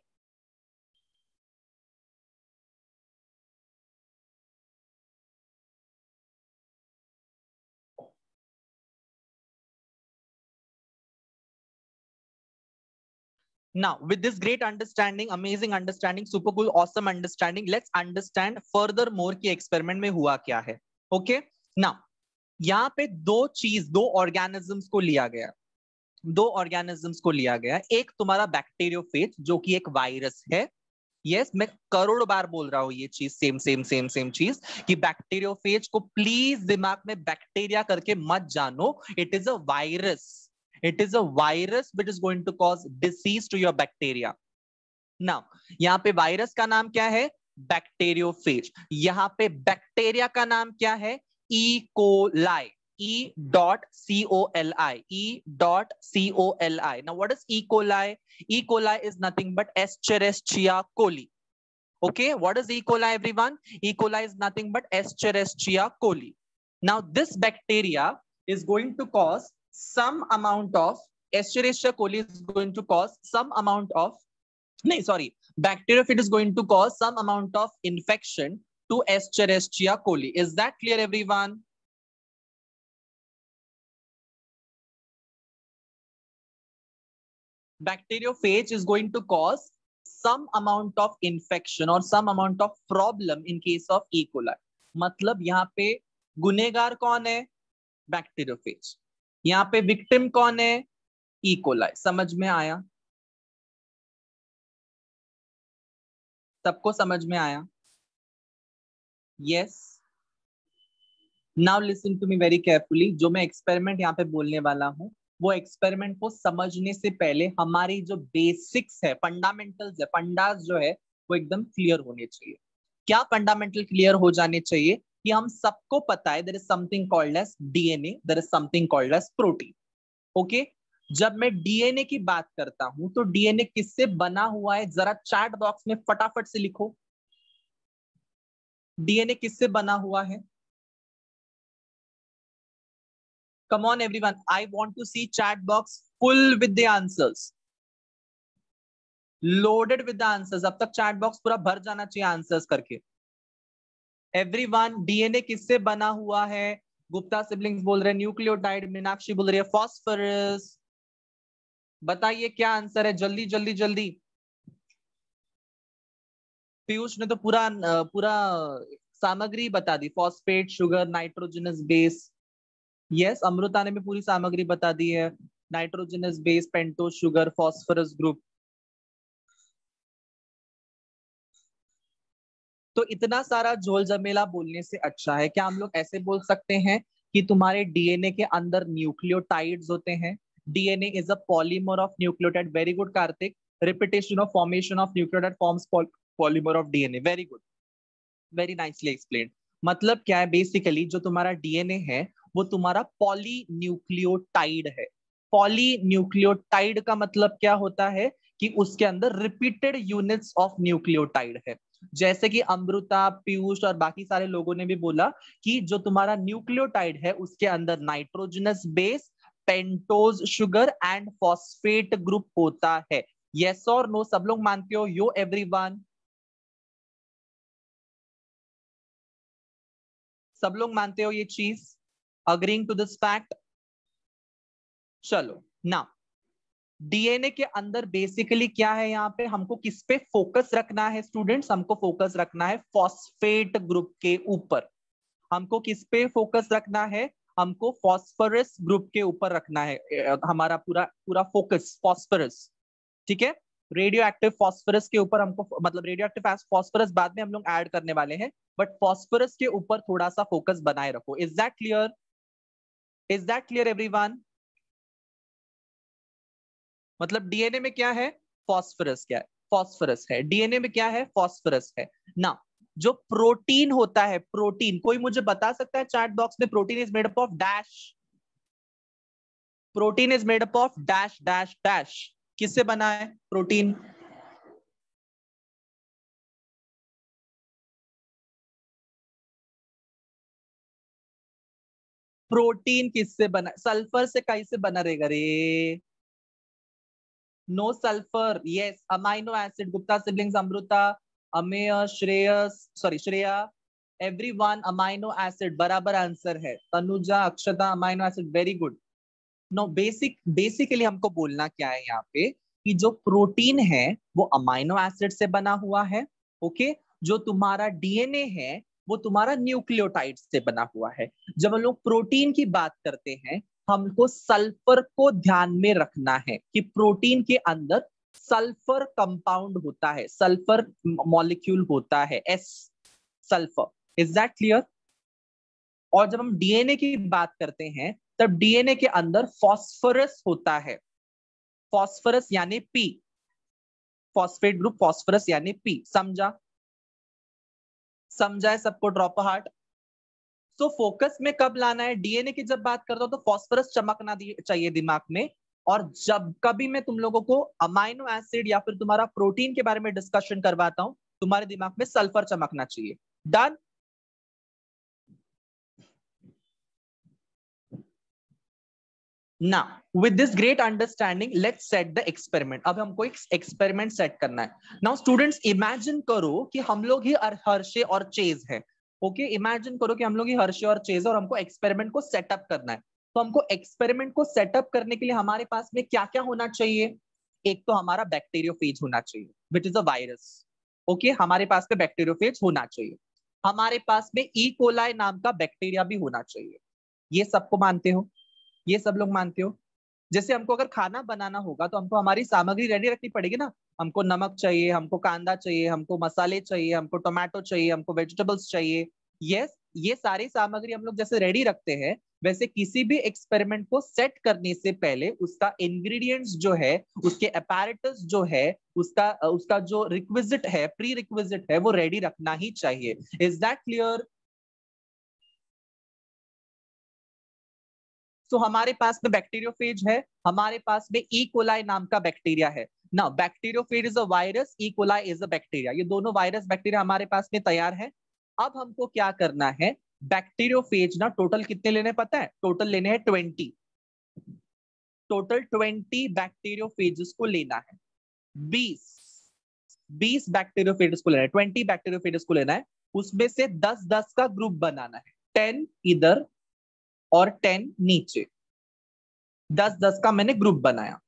Now, with this great understanding, amazing understanding, super cool, awesome understanding, let's understand furthermore कि एक्सपेरिमेंट में हुआ क्या है। ओके, नाउ यहाँ पे दो ऑर्गेनिजम्स को लिया गया, एक तुम्हारा बैक्टीरियोफेज जो कि एक वायरस है। यस, मैं करोड़ बार बोल रहा हूं ये चीज, सेम सेम सेम सेम चीज कि बैक्टीरियोफेज को प्लीज दिमाग में बैक्टीरिया करके मत जानो। It is a virus, it is a virus which is going to cause disease to your bacteria. Now यहाँ पे वायरस का नाम क्या है? बैक्टीरियोफेज। यहाँ पे बैक्टीरिया का नाम क्या है? E coli. E.coli, E.coli. Now, what is E. coli? E. coli is nothing but Escherichia coli. Okay, what is E. coli, everyone? E. coli is nothing but Escherichia coli. Now, this bacteria is going to cause some amount of Escherichia coli is going to cause some amount of bacteriophage is going to cause some amount of infection to Escherichia coli. Is that clear, everyone? Bacteriophage is going to cause some amount of infection or some amount of problem in case of E. coli. मतलब यहाँ पे गुनेगार कौन है? बैक्टीरियोफेज। यहाँ पे विक्टिम कौन है? E coli. समझ में आया? सबको समझ में आया? Yes. Now listen to me very carefully. जो मैं एक्सपेरिमेंट यहाँ पे बोलने वाला हूँ वो एक्सपेरिमेंट को समझने से पहले हमारी जो बेसिक्स है, फंडामेंटल्स है, फंडास जो है वो एकदम क्लियर होने चाहिए। क्या फंडामेंटल क्लियर हो जाने चाहिए कि हम सबको पता है there is something called as DNA, there is something called as protein. Okay, जब मैं डीएनए की बात करता हूं तो डीएनए किससे बना हुआ है, जरा चैट बॉक्स में फटाफट से लिखो, डीएनए किससे बना हुआ है? Come on, everyone. I want to see chat box full with the answers. Loaded with the answers. अब तक chat box पूरा भर जाना चाहिए आंसर्स करके। Everyone, डीएनए किससे बना हुआ है? गुप्ता सिबलिंग्स बोल रहे हैं न्यूक्लियोटाइड, मीनाक्षी बोल रही है फॉस्फोरस। बताइए क्या आंसर है, जल्दी जल्दी जल्दी। पीयूष ने तो पूरा पूरा सामग्री बता दी, phosphate, sugar, nitrogenous base. Yes, Amrita ने भी पूरी सामग्री बता दी है, nitrogenous base, pentose sugar, phosphorus group. तो इतना सारा झोल जमेला बोलने से अच्छा है क्या हम लोग ऐसे बोल सकते हैं कि तुम्हारे डीएनए के अंदर न्यूक्लियोटाइड्स होते हैं। DNA is a polymer of nucleotide. Very good Kartik. Repetition of formation of nucleotide forms polymer of DNA. Very good, very nicely explained. मतलब क्या है, बेसिकली जो तुम्हारा डीएनए है वो तुम्हारा पॉलीन्यूक्लियोटाइड है। पॉलीन्यूक्लियोटाइड का मतलब क्या होता है कि उसके अंदर रिपीटेड यूनिट्स ऑफ न्यूक्लियोटाइड है। जैसे कि अमृता, पीयूष और बाकी सारे लोगों ने भी बोला कि जो तुम्हारा न्यूक्लियोटाइड है उसके अंदर nitrogenous base, pentose sugar and phosphate group होता है। यस और नो, सब लोग मानते हो? यो एवरीवन, सब लोग मानते हो ये चीज? Agreeing to this fact? चलो ना, डीएनए के अंदर बेसिकली क्या है, यहाँ पे हमको किस पे फोकस रखना है स्टूडेंट्स? हमको फोकस रखना है फॉस्फेट ग्रुप के ऊपर। हमको किस पे फोकस रखना है? हमको फॉस्फोरस ग्रुप के ऊपर रखना है। हमारा पूरा पूरा फोकस फॉस्फोरस, ठीक है। रेडियो एक्टिव फॉस्फोरस के ऊपर हमको, मतलब रेडियो एक्टिव फॉस्फोरस बाद में हम लोग ऐड करने वाले हैं, बट फॉस्फोरस के ऊपर थोड़ा सा फोकस बनाए रखो। Is that clear? Is that clear everyone? मतलब डीएनए में क्या है? फॉस्फोरस। क्या है? फॉस्फोरस है। डीएनए में क्या है? फॉस्फोरस है ना। जो प्रोटीन होता है, प्रोटीन कोई मुझे बता सकता है चैट बॉक्स में? Protein is made up of dash. Protein is made up of dash dash dash. किससे बना है प्रोटीन? प्रोटीन किससे बना? सल्फर से कैसे बना रहेगा रे? No sulphur. Yes, amino acid. Gupta siblings, Amrita, Amey, Shreyas, sorry Shreya, everyone, amino acid बराबर आंसर है। Tanuja, Akshata, amino acid, very good. No, basically हमको बोलना क्या है यहाँ पे कि जो प्रोटीन है वो अमाइनो एसिड से बना हुआ है। ओके, जो तुम्हारा डीएनए है वो तुम्हारा न्यूक्लियोटाइड से बना हुआ है। जब हम लोग प्रोटीन की बात करते हैं, हमको सल्फर को ध्यान में रखना है कि प्रोटीन के अंदर सल्फर कंपाउंड होता है, सल्फर मॉलिक्यूल होता है, S, sulphur. Is that clear? और जब हम डीएनए की बात करते हैं तब डीएनए के अंदर फॉस्फोरस होता है। फॉस्फोरस यानी पी, फॉस्फेट ग्रुप फॉस्फोरस यानी पी। समझा? समझा है सबको? Drop heart. तो फोकस में कब लाना है? डीएनए की जब बात करता हूं तो फॉस्फोरस चमकना चाहिए दिमाग में। और जब कभी मैं तुम लोगों को अमाइनो एसिड या फिर तुम्हारा प्रोटीन के बारे में डिस्कशन करवाता हूं, तुम्हारे दिमाग में सल्फर चमकना चाहिए। डन? ना, with this great understanding, let's set the experiment. अब हमको एक एक्सपेरिमेंट सेट करना है। नाउ स्टूडेंट्स, इमेजिन करो कि हम लोग ही हर्षे और चेज है। ओके, इमेजिन करो कि हम लोग ही हर्षे और चेज और हमको एक्सपेरिमेंट को सेटअप करना है। तो हमको एक्सपेरिमेंट को सेटअप करने के लिए हमारे पास में क्या क्या होना चाहिए? एक तो हमारा बैक्टीरियोफेज होना चाहिए, which is a virus. Okay, हमारे पास में बैक्टीरियोफेज होना चाहिए। हमारे पास में ई कोलाई नाम का बैक्टीरिया भी होना चाहिए। ये सबको मानते हो? ये सब लोग मानते हो? जैसे हमको अगर खाना बनाना होगा तो हमको हमारी सामग्री रेडी रखनी पड़ेगी ना। हमको नमक चाहिए, हमको कांदा चाहिए, हमको मसाले चाहिए, हमको टोमेटो चाहिए, हमको वेजिटेबल्स चाहिए। यस, ये सारी सामग्री हम लोग जैसे रेडी रखते हैं, वैसे किसी भी एक्सपेरिमेंट को सेट करने से पहले उसका इंग्रेडिएंट्स जो है, उसके अपैरेटस जो है, उसका उसका जो रिक्विजिट है, प्री रिक्विजिट है, वो रेडी रखना ही चाहिए। Is that clear? तो हमारे पास में बैक्टीरियोफेज है, हमारे पास में ई कोलाई नाम का बैक्टीरिया है। Now bacteriophage is a virus, E coli is a bacteria. ये दोनों वायरस बैक्टीरिया हमारे पास में तैयार है। अब हमको क्या करना है, बैक्टीरियोफेज ना टोटल कितने लेने पता है? टोटल लेने हैं 20। टोटल 20 बैक्टीरियोफेजेस को लेना है। 20 बैक्टीरियोफेजेस को लेना है, 20 बैक्टीरियोफेजेस को लेना है। उसमें से 10-10 का ग्रुप बनाना है, 10 इधर और 10 नीचे। 10-10 का मैंने ग्रुप बनाया।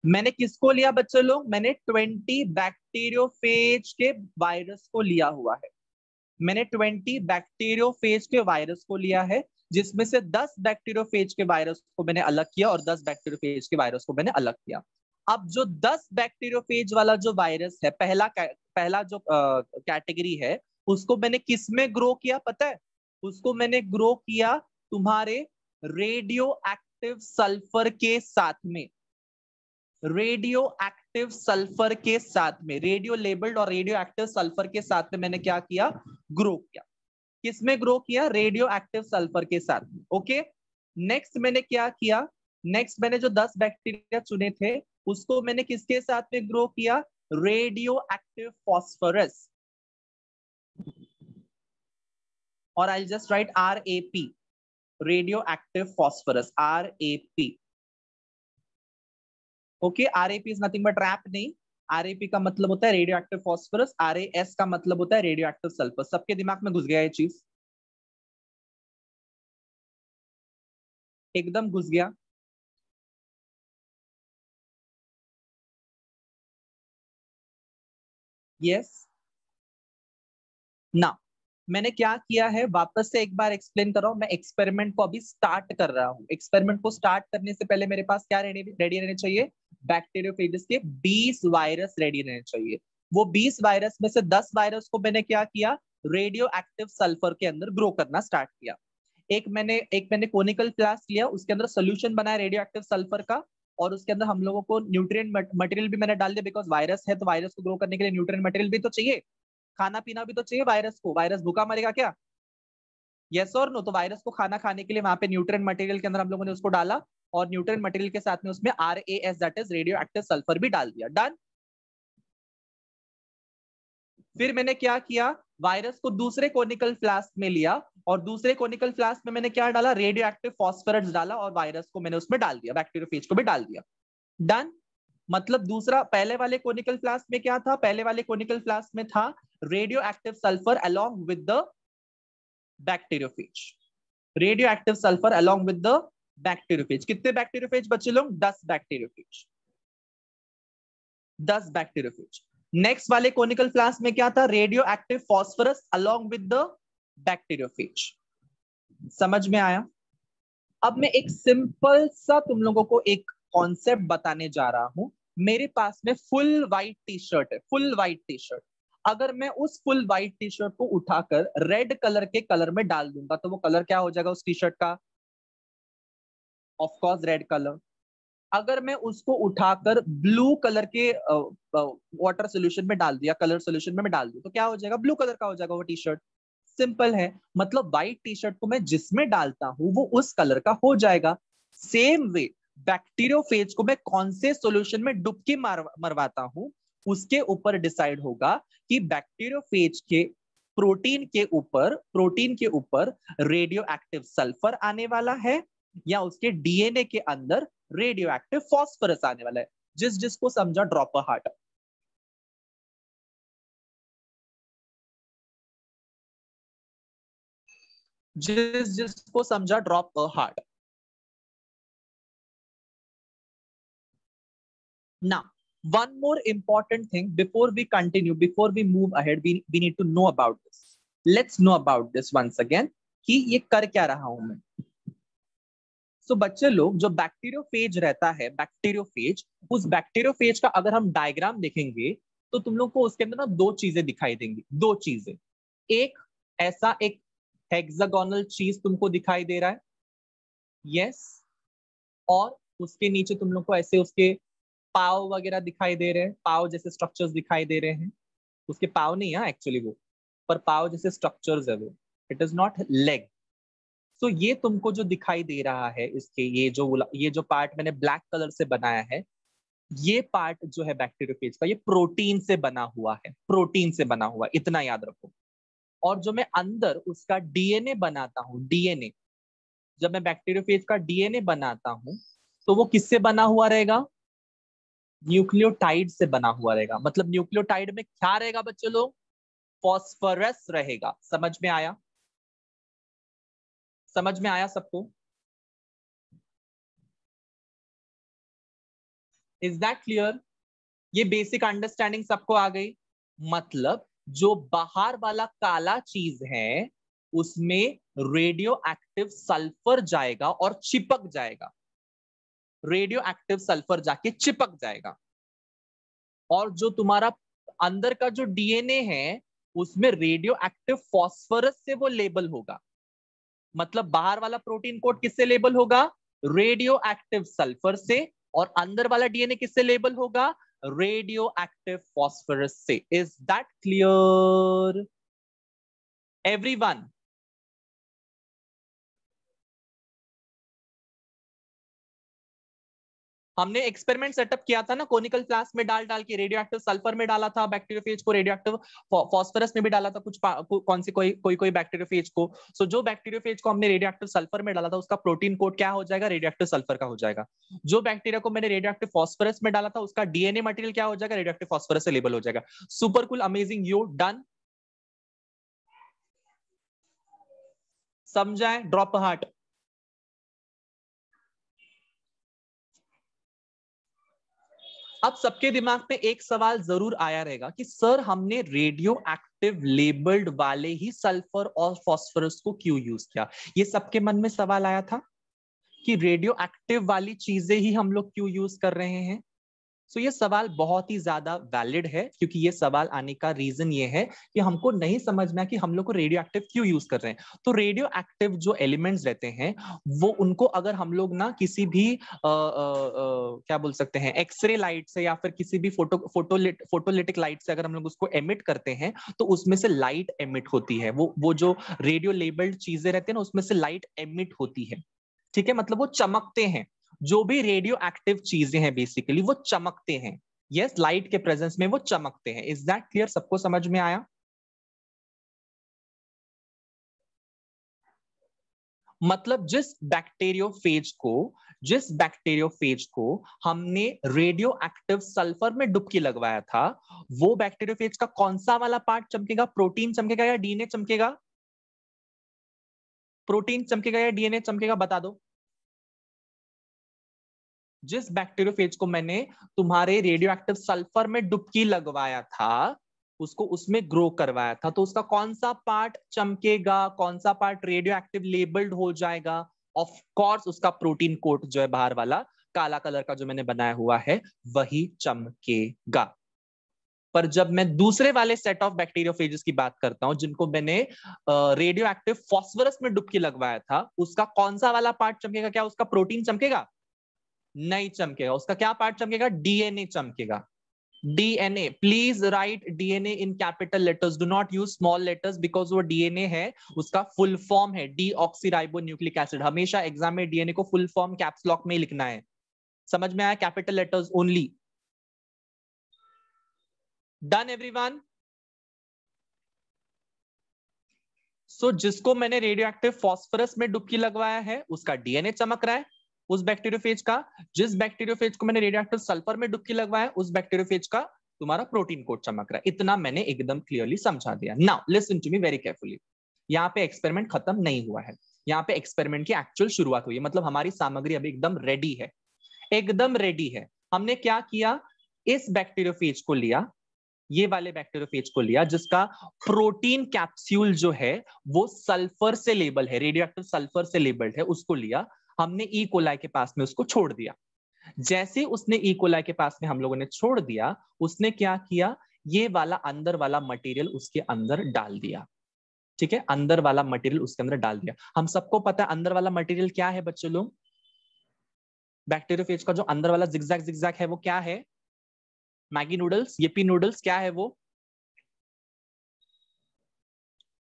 मैंने किसको लिया बच्चे लोग? मैंने 20 बैक्टीरियोफेज के वायरस को लिया हुआ है। मैंने 20 बैक्टीरियोफेज के वायरस को लिया है, जिसमें से 10 बैक्टीरियोफेज के वायरस को मैंने अलग किया और 10 बैक्टीरियोफेज के वायरस को मैंने अलग किया। अब जो 10 बैक्टीरियोफेज वाला जो वायरस है, पहला जो कैटेगरी है, उसको मैंने किस में ग्रो किया पता है? उसको मैंने ग्रो किया तुम्हारे रेडियो एक्टिव सल्फर के साथ में। रेडियो एक्टिव सल्फर के साथ में, रेडियो लेबल्ड और रेडियो एक्टिव सल्फर के साथ में मैंने क्या किया? ग्रो किया। किसमें ग्रो किया? रेडियो एक्टिव सल्फर के साथ में। ओके, नेक्स्ट मैंने क्या किया? नेक्स्ट मैंने जो 10 बैक्टीरिया चुने थे, उसको मैंने किसके साथ में ग्रो किया? Radio active phosphorus. और I just write RAP, radio active phosphorus, RAP। Okay, RAP is nothing but rap नहीं। RAP का मतलब होता है रेडियो एक्टिव फॉस्फोरस, RAS का मतलब होता है रेडियो एक्टिव सल्फर। सबके दिमाग में घुस गया ये चीज? एकदम घुस गया? यस ना। मैंने क्या किया है, वापस से एक बार एक्सप्लेन कर रहा हूं। मैं एक्सपेरिमेंट को अभी स्टार्ट कर रहा हूं। एक्सपेरिमेंट को स्टार्ट करने से पहले मेरे पास क्या रेडी रहने चाहिए? बैक्टीरियोफेजेस के 20 वायरस रेडी रहने चाहिए। वो 20 वायरस में से 10 वायरस को मैंने क्या किया? रेडियो एक्टिव सल्फर के अंदर ग्रो करना स्टार्ट किया। एक मैंने कोनिकल फ्लास्क लिया, उसके अंदर सोल्यूशन बनाया रेडियो एक्टिव सल्फर का, और उसके अंदर हम लोगों को न्यूट्रिएंट मटेरियल भी मैंने डाल दिया, बिकॉज वायरस है तो वायरस को ग्रो करने के लिए न्यूट्रिएंट मटेरियल भी तो चाहिए, खाना पीना भी तो चाहिए वायरस को। वायरस भूखा मरेगा क्या? यस और नो? तो वायरस को खाना खाने के लिए वहां पे न्यूट्रिएंट मटेरियल के अंदर हम लोगों ने उसको डाला, और न्यूट्रिएंट मटेरियल के साथ में उसमें RAS that is radio active sulphur भी डाल दिया। डन। फिर मैंने क्या किया? वायरस को दूसरे कोनिकल फ्लास्क में लिया, और दूसरे कोनिकल फ्लास्क में मैंने क्या डाला? रेडियो एक्टिव फॉस्फोरस डाला, और वायरस को मैंने उसमें डाल दिया, बैक्टीरियोफेज को भी डाल दिया। डन। मतलब दूसरा, पहले वाले कोनिकल फ्लास्क में क्या था? पहले वाले कोनिकल फ्लास्क में था radio active sulphur along with the bacteriophage. Radio active sulphur along with the bacteriophage. कितने बैक्टीरियोफेज बच्चे लोग? 10 बैक्टीरियोफेज। 10 बैक्टीरियोफेज। नेक्स्ट वाले कोनिकल फ्लास्क में क्या था? Radio active phosphorus along with the bacteriophage. समझ में आया? अब मैं एक सिंपल सा तुम लोगों को एक कॉन्सेप्ट बताने जा रहा हूं। मेरे पास में फुल व्हाइट टी शर्ट है, फुल व्हाइट टी शर्ट। अगर मैं उस फुल व्हाइट टी शर्ट को उठाकर रेड कलर के कलर में डाल दूंगा, तो वो कलर क्या हो जाएगा उस टी शर्ट का? Of course red colour. अगर मैं उसको उठाकर ब्लू कलर के वाटर सोल्यूशन में डाल दिया, कलर सोल्यूशन में मैं डाल दूं, तो क्या हो जाएगा? ब्लू कलर का हो जाएगा वो टी शर्ट। सिंपल है। मतलब व्हाइट टी शर्ट को मैं जिसमें डालता हूं वो उस कलर का हो जाएगा। सेम वे बैक्टीरियोफेज को मैं कौन से सॉल्यूशन में डुबकी मरवाता हूं, उसके ऊपर डिसाइड होगा कि बैक्टीरियोफेज के प्रोटीन के ऊपर रेडियो एक्टिव सल्फर आने वाला है, या उसके DNA के अंदर रेडियो एक्टिव फॉस्फोरस आने वाला है। जिसको समझा ड्रॉप अ हार्ट। जिसको समझा drop a heart. Now, one more important thing before we continue, before we move ahead, we need to know about this. Let's know about this once again कि ये कर क्या रहा हूं मैं। So, बच्चे लोग, जो बैक्टीरियोफेज रहता है, बैक्टीरियोफेज, उस बैक्टीरियोफेज का अगर हम डायग्राम देखेंगे, तो तुम लोग को उसके अंदर ना दो चीजें दिखाई देंगी। दो चीजें। एक ऐसा एक हेक्सागोनल चीज तुमको दिखाई दे रहा है, यस। और उसके नीचे तुम लोग को ऐसे उसके पाव वगैरह दिखाई दे रहे हैं, पाव जैसे स्ट्रक्चर्स दिखाई दे रहे हैं। उसके पाव नहीं है एक्चुअली वो, पर पाव जैसे स्ट्रक्चर्स है वो, इट इज नॉट लेग। तो ये तुमको जो दिखाई दे रहा है इसके, ये जो पार्ट मैंने ब्लैक कलर से बनाया है, ये पार्ट जो है बैक्टीरियोफेज का, ये प्रोटीन से बना हुआ है, प्रोटीन से बना हुआ, इतना याद रखो। और जो मैं अंदर उसका डीएनए बनाता हूँ, डीएनए, जब मैं बैक्टीरियोफेज का डीएनए बनाता हूं तो वो किससे बना हुआ रहेगा? न्यूक्लियोटाइड से बना हुआ रहेगा। मतलब न्यूक्लियोटाइड में क्या रहेगा बच्चों लोग? फॉस्फोरस रहेगा। समझ में आया? समझ में आया सबको? Is that clear? ये बेसिक अंडरस्टैंडिंग सबको आ गई? मतलब जो बाहर वाला काला चीज है उसमें रेडियो एक्टिव सल्फर जाएगा और चिपक जाएगा, रेडियो एक्टिव सल्फर जाके चिपक जाएगा। और जो तुम्हारा अंदर का जो डीएनए है उसमें रेडियो एक्टिव फॉस्फोरस से वो लेबल होगा। मतलब बाहर वाला प्रोटीन कोड किससे लेबल होगा? रेडियो एक्टिव सल्फर से। और अंदर वाला डीएनए किससे लेबल होगा? रेडियो एक्टिव फॉस्फोरस से। Is that clear everyone? हमने एक्सपेरिमेंट सेटअप किया था ना, कोनिकल फ्लास्क में डाल डाल के, रेडियो एक्टिव सल्फर में डाला था बैक्टीरियोफेज को, रेडियो एक्टिव फॉस्फोरस में भी डाला था कुछ कौन सी कोई बैक्टीरियोफेज को। सो जो बैक्टीरियोफेज को हमने रेडियो एक्टिव सल्फर में डाला था उसका प्रोटीन कोड क्या हो जाएगा? रेडियो एक्टिव सल्फर का हो जाएगा। जो बैक्टीरिया को मैंने रेडियो एक्टिव फॉस्फोरस में डाला था उसका डीएनए मटेरियल क्या हो जाएगा? रेडियो एक्टिव फॉस्फोरस से लेबल हो जाएगा। Super cool, amazing, you done? समझाए? Drop heart. अब सबके दिमाग में एक सवाल जरूर आया रहेगा कि सर हमने रेडियो एक्टिव लेबल्ड वाले ही सल्फर और फास्फोरस को क्यों यूज किया? ये सबके मन में सवाल आया था कि रेडियो एक्टिव वाली चीजें ही हम लोग क्यों यूज कर रहे हैं। सो ये सवाल बहुत ही ज्यादा वैलिड है, क्योंकि ये सवाल आने का रीजन ये है कि हमको नहीं समझना कि हम लोग को रेडियो एक्टिव क्यों यूज कर रहे हैं। तो रेडियो एक्टिव जो एलिमेंट्स रहते हैं वो, उनको अगर हम लोग ना किसी भी क्या बोल सकते हैं, एक्सरे लाइट से या फिर किसी भी फोटोलिटिक लाइट से अगर हम लोग उसको एमिट करते हैं तो उसमें से लाइट एमिट होती है। वो जो रेडियो लेबल्ड चीजें रहती है ना उसमें से लाइट एमिट होती है। ठीक है, मतलब वो चमकते हैं। जो भी रेडियो एक्टिव चीजें हैं बेसिकली वो चमकते हैं। यस, लाइट के प्रेजेंस में वो चमकते हैं। Is that clear? सबको समझ में आया? मतलब जिस बैक्टीरियोफेज को हमने रेडियो एक्टिव सल्फर में डुबकी लगवाया था, वो बैक्टीरियोफेज का कौन सा वाला पार्ट चमकेगा? प्रोटीन चमकेगा या डीएनए चमकेगा? प्रोटीन चमकेगा या डीएनए चमकेगा? बता दो। जिस बैक्टीरियोफेज को मैंने तुम्हारे रेडियो एक्टिव सल्फर में डुबकी लगवाया था, उसको उसमें ग्रो करवाया था, तो उसका कौन सा पार्ट चमकेगा? कौन सा पार्ट रेडियो एक्टिव लेबल्ड हो जाएगा? ऑफ कोर्स उसका प्रोटीन कोट जो है बाहर वाला काला कलर का जो मैंने बनाया हुआ है वही चमकेगा। पर जब मैं दूसरे वाले सेट ऑफ बैक्टीरियोफेजेस की बात करता हूं जिनको मैंने रेडियो एक्टिव फॉस्फोरस में डुबकी लगवाया था, उसका कौन सा वाला पार्ट चमकेगा? क्या उसका प्रोटीन चमकेगा? नहीं चमकेगा। उसका क्या पार्ट चमकेगा? डीएनए चमकेगा। DNA, please write DNA in capital letters, do not use small letters, because वो डीएनए है, उसका फुल फॉर्म है डीऑक्सीराइबो न्यूक्लिक एसिड। हमेशा एग्जाम में डीएनए को फुल फॉर्म कैप्स लॉक में ही लिखना है। समझ में आया? Capital letters only. Done everyone? So जिसको मैंने रेडियो एक्टिव फॉस्फोरस में डुबकी लगवाया है उसका डीएनए चमक रहा है उस बैक्टीरियोफेज का। जिस बैक्टीरियोफेज को मैंने रेडियो एक्टिव सल्फर में डुबकी लगवाया उस बैक्टीरियोफेज का तुम्हारा प्रोटीन कोड चमक रहा है। इतना मैंने एकदम क्लियरली समझा दिया। Now listen to me very carefully. यहाँ पे एक्सपेरिमेंट खत्म नहीं हुआ है, यहाँ पे एक्सपेरिमेंट की एक्चुअल शुरुआत हुई है। मतलब हमारी सामग्री अभी एकदम रेडी है, एकदम रेडी है। हमने क्या किया? इस बैक्टीरियोफेज को लिया, ये वाले बैक्टीरियोफेज को लिया जिसका प्रोटीन कैप्सूल जो है वो सल्फर से लेबल है, रेडियोएक्टिव सल्फर से लेबल्ड है, उसको लिया हमने, ई कोलाई के पास में उसको छोड़ दिया। जैसे उसने ई कोलाई के पास में हम लोगों ने छोड़ दिया, उसने क्या किया? ये वाला अंदर वाला मटेरियल उसके अंदर डाल दिया। ठीक है, अंदर वाला मटेरियल उसके अंदर डाल दिया। हम सबको पता है अंदर वाला मटेरियल क्या है बच्चों लोग, बैक्टीरियोफेज का जो अंदर वाला जिगजैग जिगजैग है वो क्या है, मैगी नूडल्स, यिप्पी नूडल्स, क्या है वो,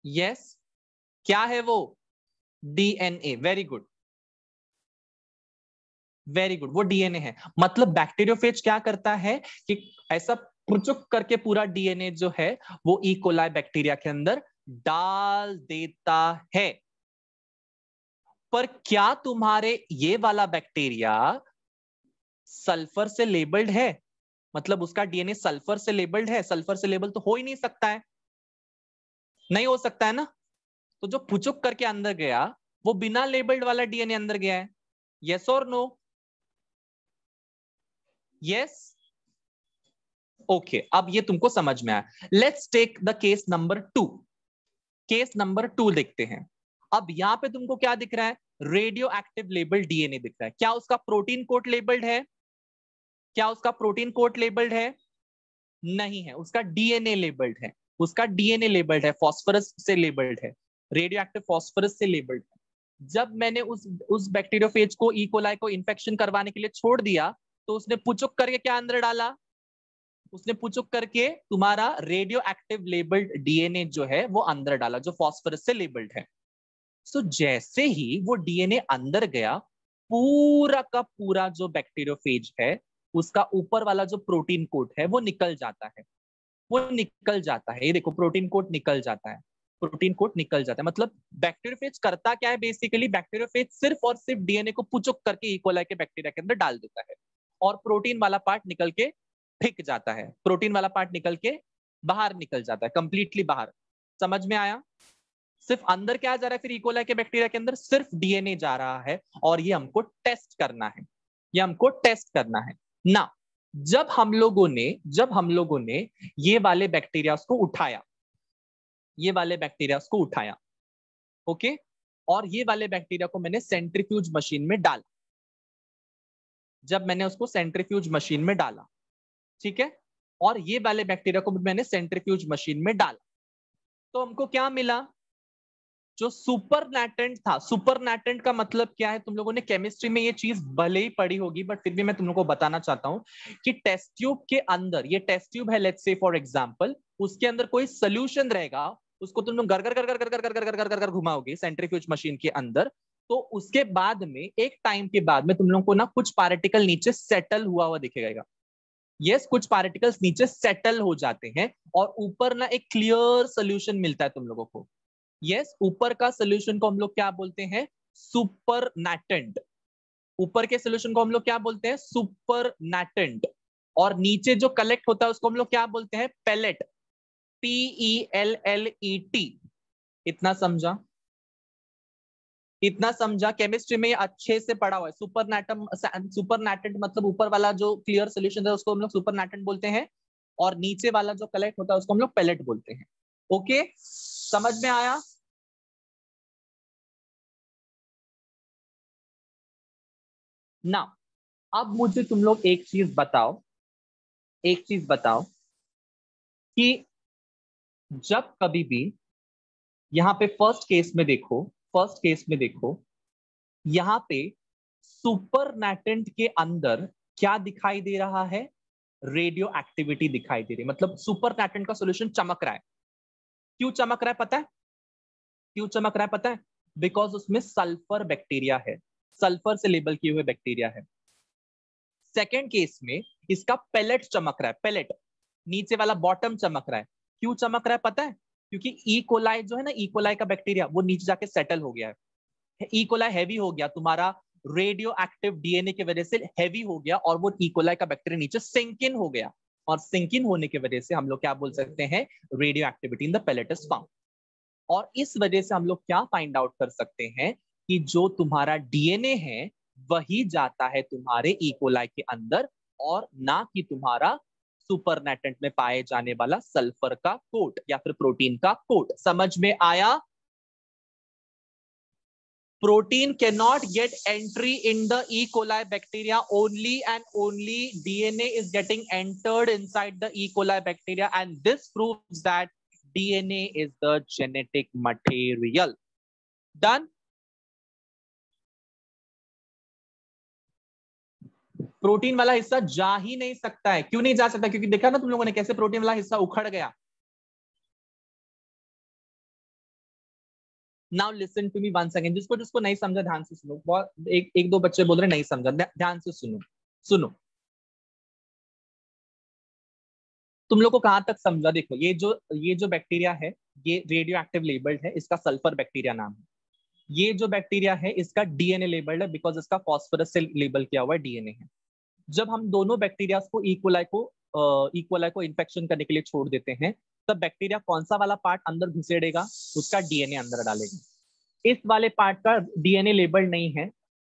यस क्या है वो, DNA. Very good, very good, वो डीएनए है। मतलब बैक्टीरियोफेज क्या करता है कि ऐसा पुचुक करके पूरा डीएनए जो है वो ई कोलाई बैक्टीरिया के अंदर डाल देता है। पर क्या तुम्हारे ये वाला बैक्टीरिया सल्फर से लेबल्ड है, मतलब उसका डीएनए सल्फर से लेबल्ड है? सल्फर से लेबल तो हो ही नहीं सकता है, नहीं हो सकता है ना। तो जो पुचुक करके अंदर गया वो बिना लेबल्ड वाला डीएनए अंदर गया है, यस और नो, यस, ओके। अब ये तुमको समझ में आया। Let's take the case number 2। Case number 2 देखते हैं। अब यहां पे तुमको क्या दिख रहा है, रेडियो एक्टिव लेबल्ड डीएनए दिख रहा है। क्या उसका प्रोटीन कोड लेबल्ड है, क्या उसका प्रोटीन कोड लेबल्ड है, नहीं है, उसका डीएनए लेबल्ड है, उसका डीएनए लेबल्ड है, फास्फोरस से लेबल्ड है, रेडियो एक्टिव फास्फोरस से लेबल्ड है। जब मैंने उस बैक्टीरियोफेज को ई कोलाई को इन्फेक्शन करवाने के लिए छोड़ दिया तो उसने पुचुक करके क्या अंदर डाला, उसने पुचुक करके तुम्हारा रेडियो एक्टिव लेबल्ड डीएनए जो है वो अंदर डाला जो फास्फोरस से लेबल्ड है। सो जैसे ही वो डीएनए अंदर गया, पूरा का पूरा जो बैक्टीरियोफेज है उसका ऊपर वाला जो प्रोटीन कोट है वो निकल जाता है, वो निकल जाता है। ये देखो प्रोटीन कोट निकल जाता है, प्रोटीन कोट निकल जाता है। मतलब बैक्टीरियोफेज करता क्या है, बेसिकली बैक्टीरियोफेज सिर्फ और सिर्फ डीएनए को पुचुक करके ई कोलाई के बैक्टीरिया के अंदर डाल देता है और प्रोटीन वाला पार्ट निकल के फेंक जाता है, प्रोटीन वाला पार्ट निकल के बाहर निकल जाता है, कंप्लीटली बाहर। समझ में आया? सिर्फ अंदर क्या जा रहा है फिर इकोलाई के बैक्टीरिया के अंदर, सिर्फ डीएनए जा रहा है और ये हमको टेस्ट करना है, ये हमको टेस्ट करना है ना। जब हम लोगों ने ये वाले बैक्टीरिया को उठाया, ये वाले बैक्टीरिया को उठाया, ओके, और ये वाले बैक्टीरिया को मैंने सेंट्रीफ्यूज मशीन में डाला, जब मैंने उसको सेंट्रीफ्यूज मशीन में डाला, ठीक है, और ये वाले बैक्टीरिया को मैंने सेंट्रीफ्यूज मशीन में डाला, तो हमको क्या मिला, जो सुपर नैटेंट था। सुपर नैटेंट का मतलब क्या है, तुम लोगों ने केमिस्ट्री में ये चीज भले ही पढ़ी होगी बट फिर भी मैं तुम लोगों को बताना चाहता हूं कि टेस्ट ट्यूब के अंदर, ये टेस्ट ट्यूब है लेट्स से फॉर एग्जांपल, उसके अंदर कोई सोल्यूशन रहेगा, उसको तुम लोग कर घुमाओगे सेंट्रीफ्यूज मशीन के अंदर, तो उसके बाद में एक टाइम के बाद में तुम लोगों को ना कुछ पार्टिकल नीचे सेटल हुआ दिखेगा। यस, कुछ पार्टिकल्स नीचे सेटल हो जाते हैं और ऊपर ना एक क्लियर सोल्यूशन मिलता है तुम लोगों को। यस, ऊपर का सोल्यूशन को हम लोग क्या बोलते हैं, सुपर नैटेंट। ऊपर के सोल्यूशन को हम लोग क्या बोलते हैं, सुपर नैटेंट। और नीचे जो कलेक्ट होता है उसको हम लोग क्या बोलते हैं, पेलेट, PELLET। इतना समझा, इतना समझा? केमिस्ट्री में ये अच्छे से पढ़ा हुआ है। सुपर नैटम, सुपर नैटेंट मतलब ऊपर वाला जो क्लियर सोल्यूशन है उसको हम लोग सुपर नैटेंट बोलते हैं और नीचे वाला जो कलेक्ट होता है उसको हम लोग पेलेट बोलते हैं। ओके, समझ में आया? ना, अब मुझे तुम लोग एक चीज बताओ, एक चीज बताओ कि जब कभी भी यहां पे फर्स्ट केस में देखो, फर्स्ट केस में देखो, यहां पे सुपर नैटेंट के अंदर क्या दिखाई दे रहा है, रेडियो एक्टिविटी दिखाई दे रही है। मतलब सुपर नैटेंट का सॉल्यूशन चमक रहा है। क्यों चमक रहा है पता है, क्यों चमक रहा है पता है? बिकॉज उसमें सल्फर बैक्टीरिया है, सल्फर से लेबल किए हुए बैक्टीरिया है। सेकेंड केस में इसका पेलेट चमक रहा है, पेलेट, नीचे वाला बॉटम चमक रहा है। क्यों चमक रहा है पता है? क्योंकि ई कोलाई जो है ना, ई कोलाई का बैक्टीरिया वो नीचे जाके सेटल हो गया है। ई कोलाई हैवी हो गया, तुम्हारा रेडियो एक्टिव डीएनए की वजह से हैवी हो गया और वो ई कोलाई का बैक्टीरिया नीचे सिंक इन हो गया, और सिंक इन होने की वजह से हम लोग क्या बोल सकते हैं, radioactivity in the pellet is found. और इस वजह से हम लोग क्या फाइंड आउट कर सकते हैं कि जो तुम्हारा डीएनए है वही जाता है तुम्हारे ई कोलाई के अंदर, और ना कि तुम्हारा सुपरनेटेंट में पाए जाने वाला सल्फर का कोट या फिर प्रोटीन का कोट। समझ में आया? protein cannot get entry in the E. coli bacteria, only and only DNA is getting entered inside the E. coli bacteria, and this proves that DNA is the genetic material. Done. Protein वाला हिस्सा जा ही नहीं सकता है. क्यों नहीं जा सकता? क्योंकि देखा ना तुम लोगों ने कैसे प्रोटीन वाला हिस्सा उखड़ गया. Now listen to me one second. जिसको नहीं समझा ध्यान से सुनो. बहुत एक दो बच्चे बोल रहे नहीं समझा. ध्यान से सुनो. तुम लोग को कहां तक समझा? देखो ये जो बैक्टीरिया है ये रेडियो एक्टिव लेबल्ड है. इसका सल्फर बैक्टीरिया नाम है. ये जो बैक्टीरिया है इसका डीएनए लेबल्ड है बिकॉज इसका फॉस्फोरस से लेबल किया हुआ डीएनए है. जब हम दोनों बैक्टीरिया को इक्वलाई को इन्फेक्शन करने के लिए छोड़ देते हैं तब बैक्टीरिया कौन सा वाला पार्ट अंदर घुसेड़ेगा? उसका डीएनए अंदर डालेगा. इस वाले पार्ट का डीएनए लेबल नहीं है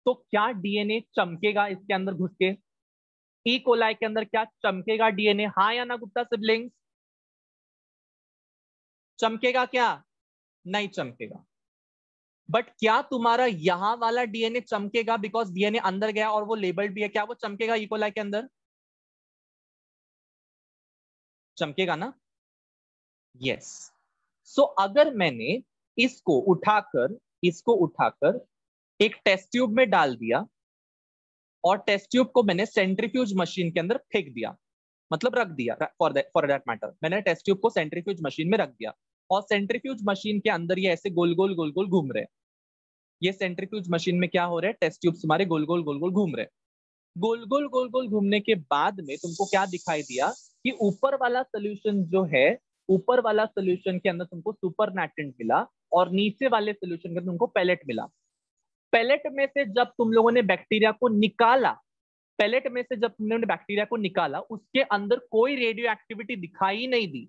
तो क्या डीएनए चमकेगा इसके अंदर घुस के? ई कोलाई के अंदर क्या चमकेगा डीएनए? हाँ या ना गुप्ता सिबलिंग्स? चमकेगा क्या? नहीं चमकेगा. बट क्या तुम्हारा यहां वाला डीएनए चमकेगा? बिकॉज डीएनए अंदर गया और वो लेबल्ड भी है. क्या वो चमकेगा ई कोलाई के अंदर? चमकेगा ना? यस. सो अगर मैंने इसको उठाकर एक टेस्ट ट्यूब में डाल दिया और टेस्ट ट्यूब को मैंने सेंट्रीफ्यूज मशीन के अंदर फेंक दिया, मतलब रख दिया, फॉर दैट मैटर मैंने टेस्ट ट्यूब को सेंट्रीफ्यूज मशीन में रख दिया और सेंट्रीफ्यूज मशीन के अंदर ये ऐसे गोल गोल घूम रहे हैं. ये सेंट्रीफ्यूज मशीन में क्या हो रहा है? टेस्ट ट्यूब्स हमारे गोल गोल घूम रहे हैं. गोल गोल घूमने के बाद में तुमको क्या दिखाई दिया कि ऊपर वाला सोल्यूशन जो है, ऊपर वाला सोल्यूशन के अंदर तुमको सुपरनैटेंट मिला और नीचे वाले सोल्यूशन के अंदर तुमको पेलेट मिला. पेलेट में से जब तुम लोगों ने बैक्टीरिया को निकाला, उसके अंदर कोई रेडियो एक्टिविटी दिखाई नहीं दी.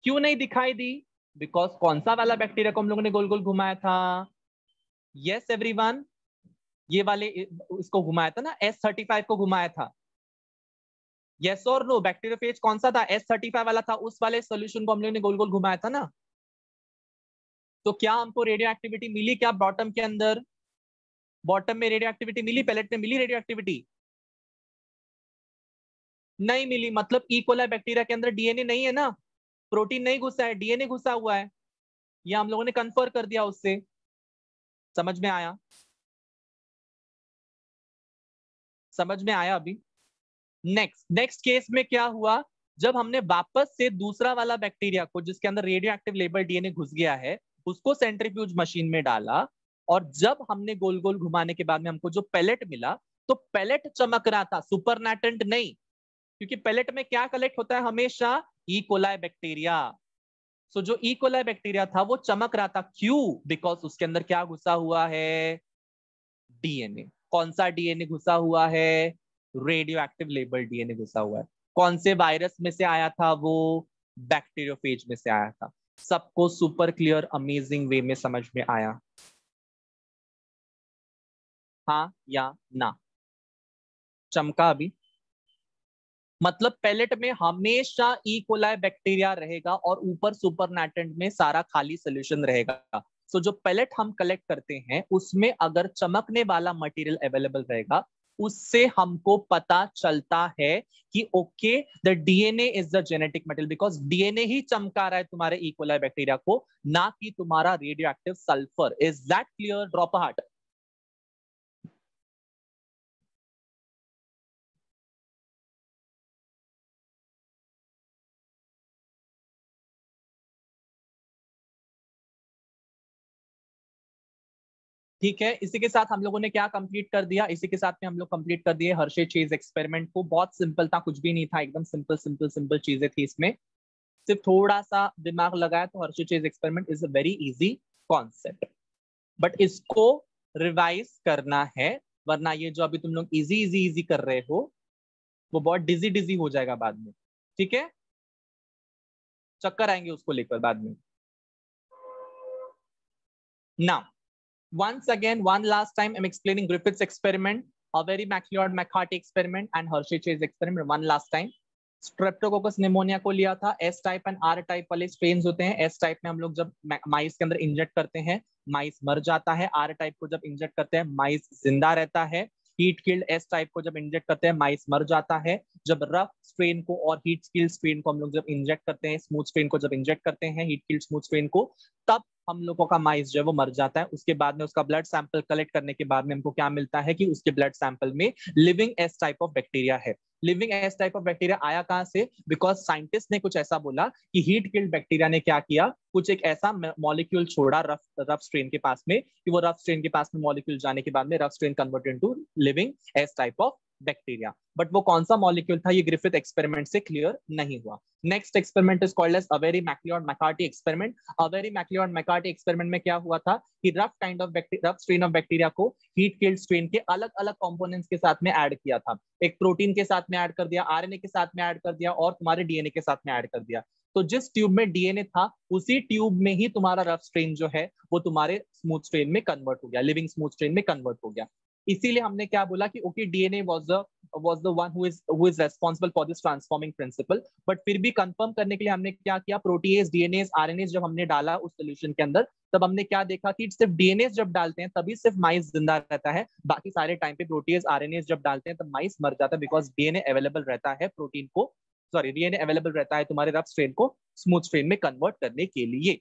क्यों नहीं दिखाई दी? बिकॉज कौन सा वाला बैक्टीरिया को हम लोगों ने गोल गोल घुमाया था? यस एवरीवन, ये वाले इसको घुमाया था ना, S35 को घुमाया था. यस और नो? बैक्टीरियोफेज कौन सा था? S35 वाला था. उस वाले सॉल्यूशन को हम लोगों ने गोल गोल घुमाया था ना. तो क्या हमको रेडियो एक्टिविटी मिली क्या बॉटम के अंदर? बॉटम में रेडियो एक्टिविटी मिली? पेलेट में मिली रेडियो एक्टिविटी? नहीं मिली. मतलब ई कोलाई बैक्टीरिया के अंदर डीएनए नहीं है ना, प्रोटीन नहीं घुसा है, डीएनए घुसा हुआ है. ये हम लोगों ने कन्फर्म कर दिया उससे. समझ में आया? समझ में आया अभी? नेक्स्ट केस में क्या हुआ? जब हमने वापस से दूसरा वाला बैक्टीरिया को जिसके अंदर रेडियो एक्टिव लेबल डीएनए घुस गया है उसको सेंट्रीफ्यूज मशीन में डाला और जब हमने गोल गोल घुमाने के बाद में हमको जो पेलेट मिला तो पेलेट चमक रहा था, सुपरनैटेंट नहीं. क्योंकि पेलेट में क्या कलेक्ट होता है हमेशा? E coli bacteria. सो जो ई कोलाई बैक्टीरिया था वो चमक रहा था. क्यों? बिकॉज उसके अंदर क्या घुसा हुआ है? डीएनए. कौन सा डीएनए घुसा हुआ है? रेडियो एक्टिव लेबल डीएनए घुसा हुआ है. कौन से वायरस में से आया था वो? बैक्टीरियोफेज में से आया था. सबको सुपर क्लियर अमेजिंग वे में समझ में आया? हाँ या ना? चमका अभी? मतलब पेलेट में हमेशा ई कोलाई बैक्टीरिया रहेगा और ऊपर सुपरनैटेंट में सारा खाली सोल्यूशन रहेगा. सो जो पेलेट हम कलेक्ट करते हैं उसमें अगर चमकने वाला मटेरियल अवेलेबल रहेगा उससे हमको पता चलता है कि okay the DNA is the genetic material because DNA ही चमका रहा है तुम्हारे ई कोलाई बैक्टीरिया को, ना कि तुम्हारा radio active sulphur. Is that clear? Drop a heart. ठीक है, इसी के साथ हम लोगों ने क्या कंप्लीट कर दिया? इसी के साथ में हम लोग कंप्लीट कर दिए हर्शे चेज एक्सपेरिमेंट को. बहुत सिंपल था, कुछ भी नहीं था, एकदम सिंपल सिंपल सिंपल चीजें थी इसमें. सिर्फ थोड़ा सा दिमाग लगाया तो Hershey Chase experiment is a very easy concept. But इसको रिवाइज करना है वरना ये जो अभी तुम लोग इजी इजी इजी कर रहे हो वो बहुत डिजी डिजी हो जाएगा बाद में. ठीक है, चक्कर आएंगे उसको लेकर बाद में. Now once again, one last time, I'm explaining Griffith's experiment, a very MacLeod-McCarthy experiment and Hershey-Chase experiment. One last time. Streptococcus pneumonia को लिया था. S type and R type वाले स्ट्रेन्स होते हैं. एस टाइप में हम लोग जब माइस के अंदर इंजेक्ट करते हैं माइस मर जाता है. आर टाइप को जब इंजेक्ट करते हैं माइस जिंदा रहता है. हीट किल्ड एस टाइप को जब इंजेक्ट करते हैं माइस मर जाता है। जब रफ स्ट्रेन को और हीट किल्ड स्ट्रेन को हम लोग जब इंजेक्ट करते हैं, स्मूथ स्ट्रेन को जब इंजेक्ट करते हैं, हीट किल्ड स्मूथ स्ट्रेन को, तब हम लोगों का माइस जो है वो मर जाता है। उसके बाद में उसका ब्लड सैंपल कलेक्ट करने के बाद में हमको क्या मिलता है कि उसके ब्लड सैंपल में living S type of bacteria है। Living S type of bacteria आया कहां से? बिकॉज साइंटिस्ट ने कुछ ऐसा बोला कि हीट किल्ड बैक्टीरिया ने क्या किया, कुछ एक ऐसा मॉलिक्यूल छोड़ा रफ स्ट्रेन के पास में, कि वो रफ स्ट्रेन के पास में मॉलिक्यूल जाने के बाद में rough strain converted into living S type of bacteria. But वो कौन सा मॉलिक्यूल था, ये ग्रिफिथ एक्सपेरिमेंट से क्लियर नहीं हुआ। Next experiment is called as Avery MacLeod McCarty experiment. Avery MacLeod McCarty experiment में क्या हुआ था कि रफ स्ट्रेन ऑफ बैक्टीरिया को हीट किल्ड स्ट्रेन के अलग अलग कंपोनेंट्स के साथ में ऐड किया था। एक प्रोटीन के साथ में ऐड कर दिया, आरएनए के साथ में ऐड कर दिया, और तुम्हारे डीएनए के साथ में ऐड कर दिया। तो जिस ट्यूब में डीएनए था उसी ट्यूब में ही तुम्हारा रफ स्ट्रेन जो है वो तुम्हारे स्मूथ स्ट्रेन में कन्वर्ट हो गया, लिविंग स्मूथ स्ट्रेन में कन्वर्ट हो गया। इसीलिए हमने क्या बोला कि okay DNA was the one who is responsible for this transforming principle। But फिर भी कंफर्म करने के लिए हमने क्या किया, प्रोटीएज, डीएनएज, आरएनएज जब हमने डाला उस सोल्यूशन के अंदर, तब हमने क्या देखा कि सिर्फ डीएनएज जब डालते हैं तभी सिर्फ माइस जिंदा रहता है, बाकी सारे टाइम पे प्रोटीएज, आरएनएज जब डालते हैं तब माइस मर जाता है, बिकॉज डीएनए अवेलेबल रहता है प्रोटीन को, सॉरी डीएनए अवेलेबल रहता है तुम्हारे रफ स्ट्रेन को स्मूथ स्ट्रेन में कन्वर्ट करने के लिए।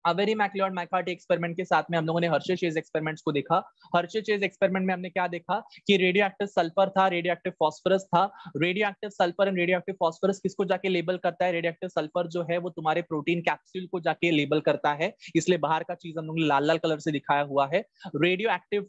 अवेरी मैक्लियोड मैकार्टी एक्सपेरिमेंट के साथ में हम लोगों ने हर्शे चेज एक्सपेरिमेंट्स को देखा। हर्शे चेज एक्सपेरिमेंट में हमने क्या देखा कि रेडियो एक्टिव सल्फर था, रेडियो एक्टिव फास्फोरस था। Radio active sulphur and radio active phosphorus किसको जाके लेबल करता है? रेडियो एक्टिव सल्फर जो है वो तुम्हारे प्रोटीन कैप्सूल को जाके लेबल करता है, इसलिए बाहर का चीज हम लोग ने लाल लाल कलर से दिखाया हुआ है। रेडियो एक्टिव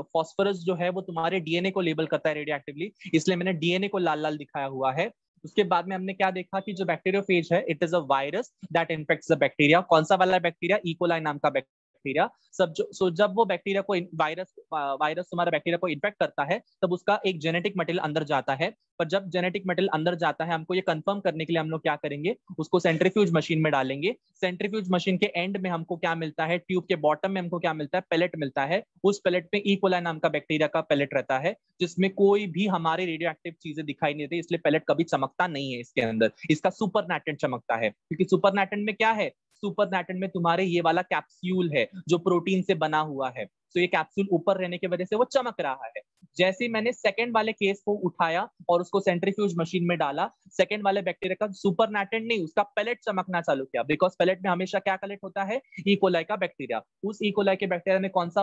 फास्फोरस जो है वो तुम्हारे डीएनए को लेबल करता है रेडियो एक्टिवली, इसलिए मैंने डीएनए को लाल लाल दिखाया हुआ है। उसके बाद में हमने क्या देखा कि जो बैक्टीरियोफेज है it is a virus that infects the bacteria. कौन सा वाला बैक्टीरिया? इकोलाई नाम का बैक्टीरिया। जब वो बैक्टीरिया को वायरस तुम्हारा बैक्टीरिया को इन्फेक्ट करता है तब उसका एक जेनेटिक मटेरियल अंदर जाता है। पर जब जेनेटिक मटेरियल अंदर जाता है हमको ये कंफर्म करने के लिए हम लोग क्या करेंगे, उसको सेंट्रीफ्यूज मशीन में डालेंगे। सेंट्रीफ्यूज मशीन के एंड में हमको क्या मिलता है, ट्यूब के बॉटम में हमको क्या मिलता है, पेलेट मिलता है। उस पेलेट में इकोलाई नाम का बैक्टीरिया का पेलेट रहता है, जिसमें कोई भी हमारी रेडियो एक्टिव चीजें दिखाई नहीं देती, इसलिए पेलेट कभी चमकता नहीं है इसके अंदर, इसका सुपरनैटेंट चमकता है। क्योंकि सुपरनैटेंट में क्या है, सुपरनैटेंट में तुम्हारे ये वाला कैप्सूल है जो प्रोटीन से बना हुआ है, तो ये कैप्सूल ऊपर रहने की वजह से वो चमक रहा है। जैसे ही मैंने सेकंड वाले केस को उठाया और उसको सेंट्रीफ्यूज मशीन में डाला, सेकंड वाले बैक्टीरिया का सुपरनैटेंट नहीं, उसका पेलेट चमकना चालू किया, बिकॉज पेलेट में हमेशा क्या कलेक्ट होता है, इकोलाई का बैक्टीरिया। उस इकोलाई के बैक्टीरिया में कौन सा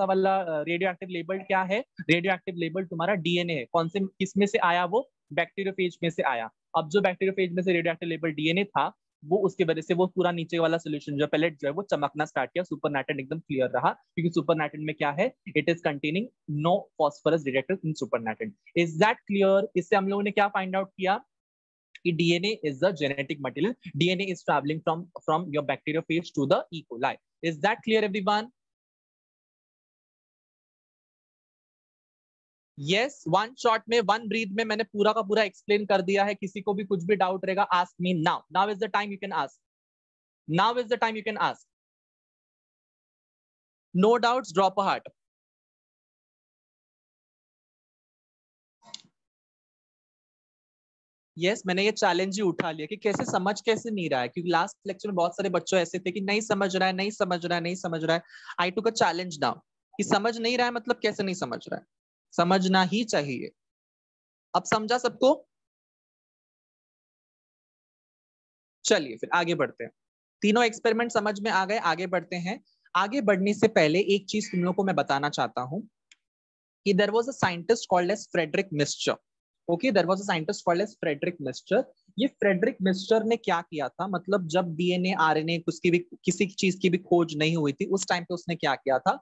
वाला रेडियो एक्टिव लेबल क्या है, रेडियो एक्टिव लेबल तुम्हारा डीएनए है। कौन से किस में से आया, वो बैक्टीरियोफेज में से आया। अब जो बैक्टीरियोफेज में से रेडियो एक्टिव लेबल डीएनए था, वो उसकी वजह से वो पूरा नीचे वाला सोल्यूशन जो पेलेट जो है वो चमकना स्टार्ट किया, सुपरनैटेंट एकदम क्लियर रहा। क्योंकि सुपरनैटेंट में क्या है, it is containing no phosphorus detector in supernatant. Is that clear? इससे हम लोगों ने क्या फाइंड आउट किया कि DNA is the genetic material, DNA is travelling from your bacteriophage to the E coli. Is that clear everyone? Yes, one shot में, वन ब्रीथ में मैंने पूरा का पूरा एक्सप्लेन कर दिया है। किसी को भी कुछ भी डाउट रहेगा, ask me now. Now is the time you can ask. Now is the time you can ask. No doubts, drop a heart. Yes, मैंने ये चैलेंज ही उठा लिया कि कैसे समझ कैसे नहीं रहा है, क्योंकि लास्ट लेक्चर में बहुत सारे बच्चों ऐसे थे कि नहीं समझ रहा है, नहीं समझ रहा है, नहीं समझ रहा है। आई टुक अ चैलेंज नाउ कि समझ नहीं रहा है मतलब कैसे नहीं समझ रहा है, समझना ही चाहिए। अब समझा सबको? चलिए फिर आगे बढ़ते हैं। तीनों एक्सपेरिमेंट समझ में आ गए, आगे बढ़ते हैं। आगे बढ़ने से पहले एक चीज तुम लोग को मैं बताना चाहता हूं कि there was a scientist called as Frederick Miescher. Okay, there was a scientist called as Frederick Miescher. ये फ्रेडरिक मिस्चर ने क्या किया था, मतलब जब डीएनए आरएनए कुछ की भी किसी चीज की भी खोज नहीं हुई थी उस टाइम पे उसने क्या किया था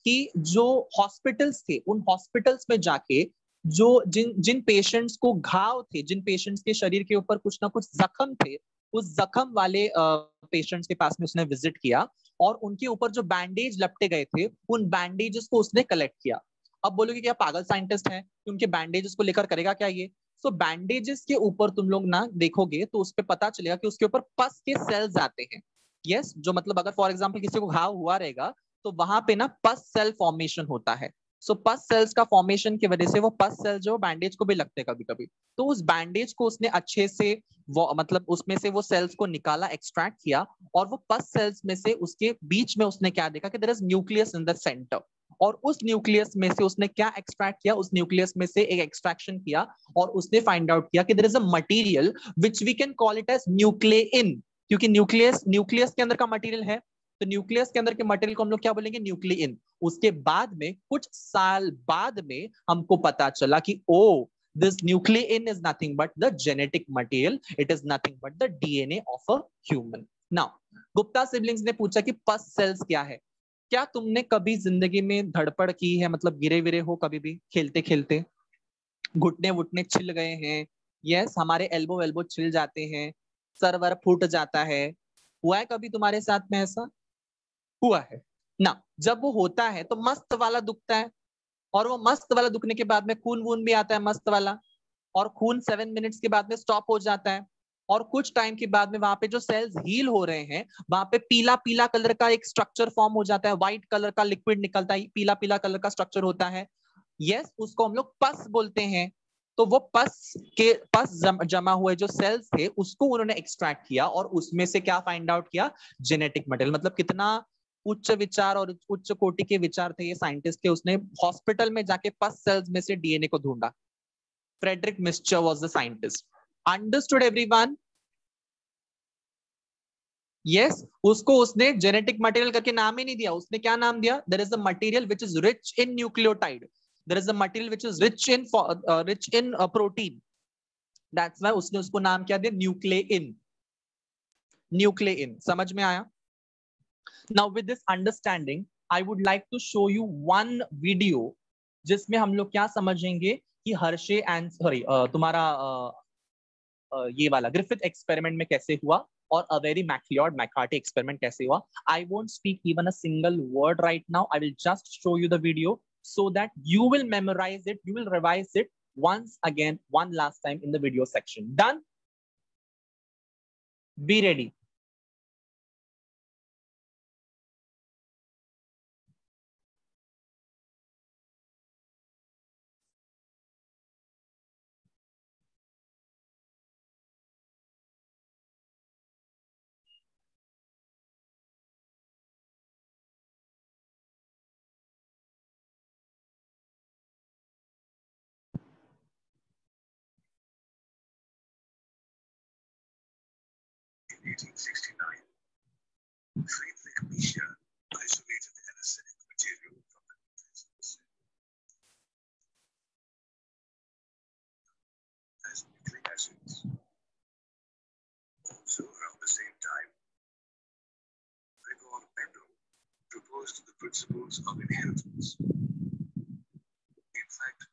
कि जो हॉस्पिटल्स थे उन हॉस्पिटल्स में जाके जो जिन जिन पेशेंट्स को घाव थे, जिन पेशेंट्स के शरीर के ऊपर कुछ ना कुछ जख्म थे, उस जख्म वाले पेशेंट्स के पास में उसने विजिट किया और उनके ऊपर जो बैंडेज लपटे गए थे उन बैंडेजेस को उसने कलेक्ट किया। अब बोलोगे क्या पागल साइंटिस्ट है कि उनके बैंडेजेस को लेकर करेगा क्या ये? सो बैंडेजेस के ऊपर तुम लोग ना देखोगे तो उस पर पता चलेगा कि उसके ऊपर पस के सेल्स आते हैं। यस, जो मतलब अगर फॉर एग्जांपल किसी को घाव हुआ रहेगा तो वहां पे ना पस सेल फॉर्मेशन होता है। सो पस सेल्स का फॉर्मेशन की वजह से वो पस सेल जो बैंडेज को भी लगते हैं कभी कभी, तो उस बैंडेज को उसने अच्छे से वो मतलब उसमें से वो सेल्स को निकाला, एक्सट्रैक्ट किया, और वो पस सेल्स में से उसके बीच में उसने क्या देखा कि there is nucleus in the centre. और उस न्यूक्लियस में से उसने क्या एक्सट्रैक्ट किया, उस न्यूक्लियस में से एक एक्सट्रैक्शन किया और उसने फाइंड आउट किया कि there is a material which we can call it as nuclein, क्योंकि न्यूक्लियस न्यूक्लियस के अंदर का मटेरियल है, तो न्यूक्लियस के अंदर के मटेरियल को हम लोग क्या बोलेंगे, न्यूक्लियन। उसके बाद में कुछ साल बाद में हमको पता चला कि ओ this nuclein is nothing but the genetic material, it is nothing but the DNA of a human. Now Gupta siblings ने पूछा कि पस सेल्स क्या है। क्या तुमने कभी जिंदगी में धड़पड़ की है, मतलब गिरे विरे हो कभी भी खेलते खेलते, घुटने वुटने छिल गए हैं? यस, हमारे एल्बो वेल्बो छिल जाते हैं, सर वर फूट जाता है। हुआ है कभी तुम्हारे साथ में ऐसा? हुआ है ना। जब वो होता है तो मस्त वाला दुखता है, और वो मस्त वाला दुखने के बाद में खून वून भी आता है मस्त वाला, और खून 7 मिनट्स के बाद में स्टॉप हो जाता है, और कुछ टाइम के बाद में वहां पे जो सेल्स हील हो रहे हैं वहां पे पीला पीला कलर का एक स्ट्रक्चर फॉर्म हो जाता है, व्हाइट कलर का लिक्विड निकलता है, पीला पीला कलर का स्ट्रक्चर होता है। यस, उसको हम लोग पस बोलते हैं। तो वो पस जमा हुए जो सेल्स थे उसको उन्होंने एक्सट्रैक्ट किया और उसमें से क्या फाइंड आउट किया, जेनेटिक मटेरियल। मतलब कितना उच्च विचार और उच्च कोटि के विचार थे ये साइंटिस्ट के। उसने हॉस्पिटल में जाके पस सेल्स में से डीएनए को ढूंढा। Frederick Miescher was the scientist. Understood everyone? Yes, उसको उसने जेनेटिक मटेरियल करके नाम ही नहीं दिया, उसने क्या नाम दिया, there is a material which is rich in nucleotide, there is a material which is rich in protein, that's why उसने उसको नाम क्या दिया, न्यूक्लियन। न्यूक्लियन, समझ में आया? Now with this understanding I would like to show you one video जिसमें हम लोग क्या समझेंगे कि हर्शे एंड सॉरी तुम्हारा ये वाला ग्रिफिथ एक्सपेरिमेंट में कैसे हुआ और अवेरी मैक्लियोड मैकार्टी एक्सपेरिमेंट कैसे हुआ। I won't speak even a single word right now, I will just show you the video so that you will memorize it, you will revise it once again, one last time in the video section. Done? Be ready. In 1869, Friedrich Miescher isolated an acidic material from the nucleus as nucleic acids. Also, around the same time, Gregor Mendel proposed the principles of inheritance. In fact,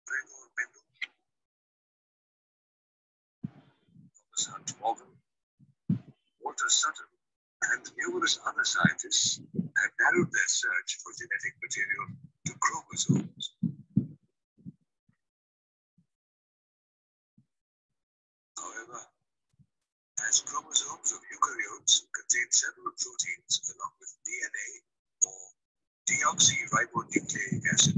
Gregor Mendel, Thomas Hunt Morgan, Walter Sutton, and numerous other scientists had narrowed their search for genetic material to chromosomes. However, as chromosomes of eukaryotes contain several proteins along with DNA or deoxyribonucleic acid,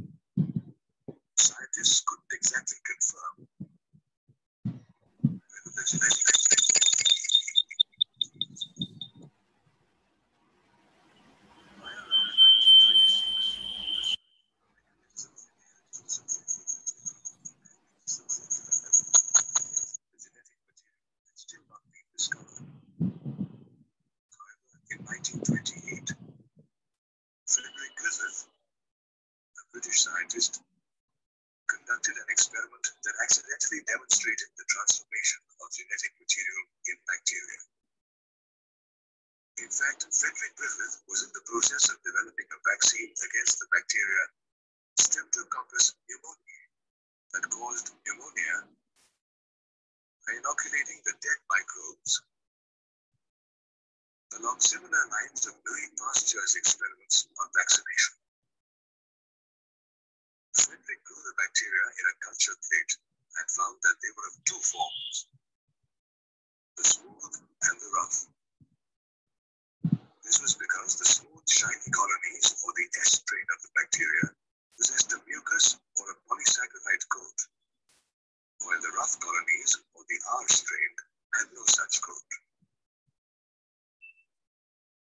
scientists couldn't exactly confirm whether the genetic by around 1926, the genetic material had still not been discovered. However, in 1928, Frederick Griffith, a British scientist, conducted an experiment that accidentally demonstrated the transformation of genetic material in bacteria. In fact, Frederick Griffith was in the process of developing a vaccine against the bacteria Streptococcus pneumoniae that caused pneumonia by inoculating the dead microbes. Along similar lines of Louis Pasteur's experiments on vaccination, Frederick grew the bacteria in a culture plate and found that they were of two forms, the smooth and the rough. This was because the smooth, shiny colonies, or the S strain of the bacteria, possessed a mucus or a polysaccharide coat, while the rough colonies, or the R strain, had no such coat.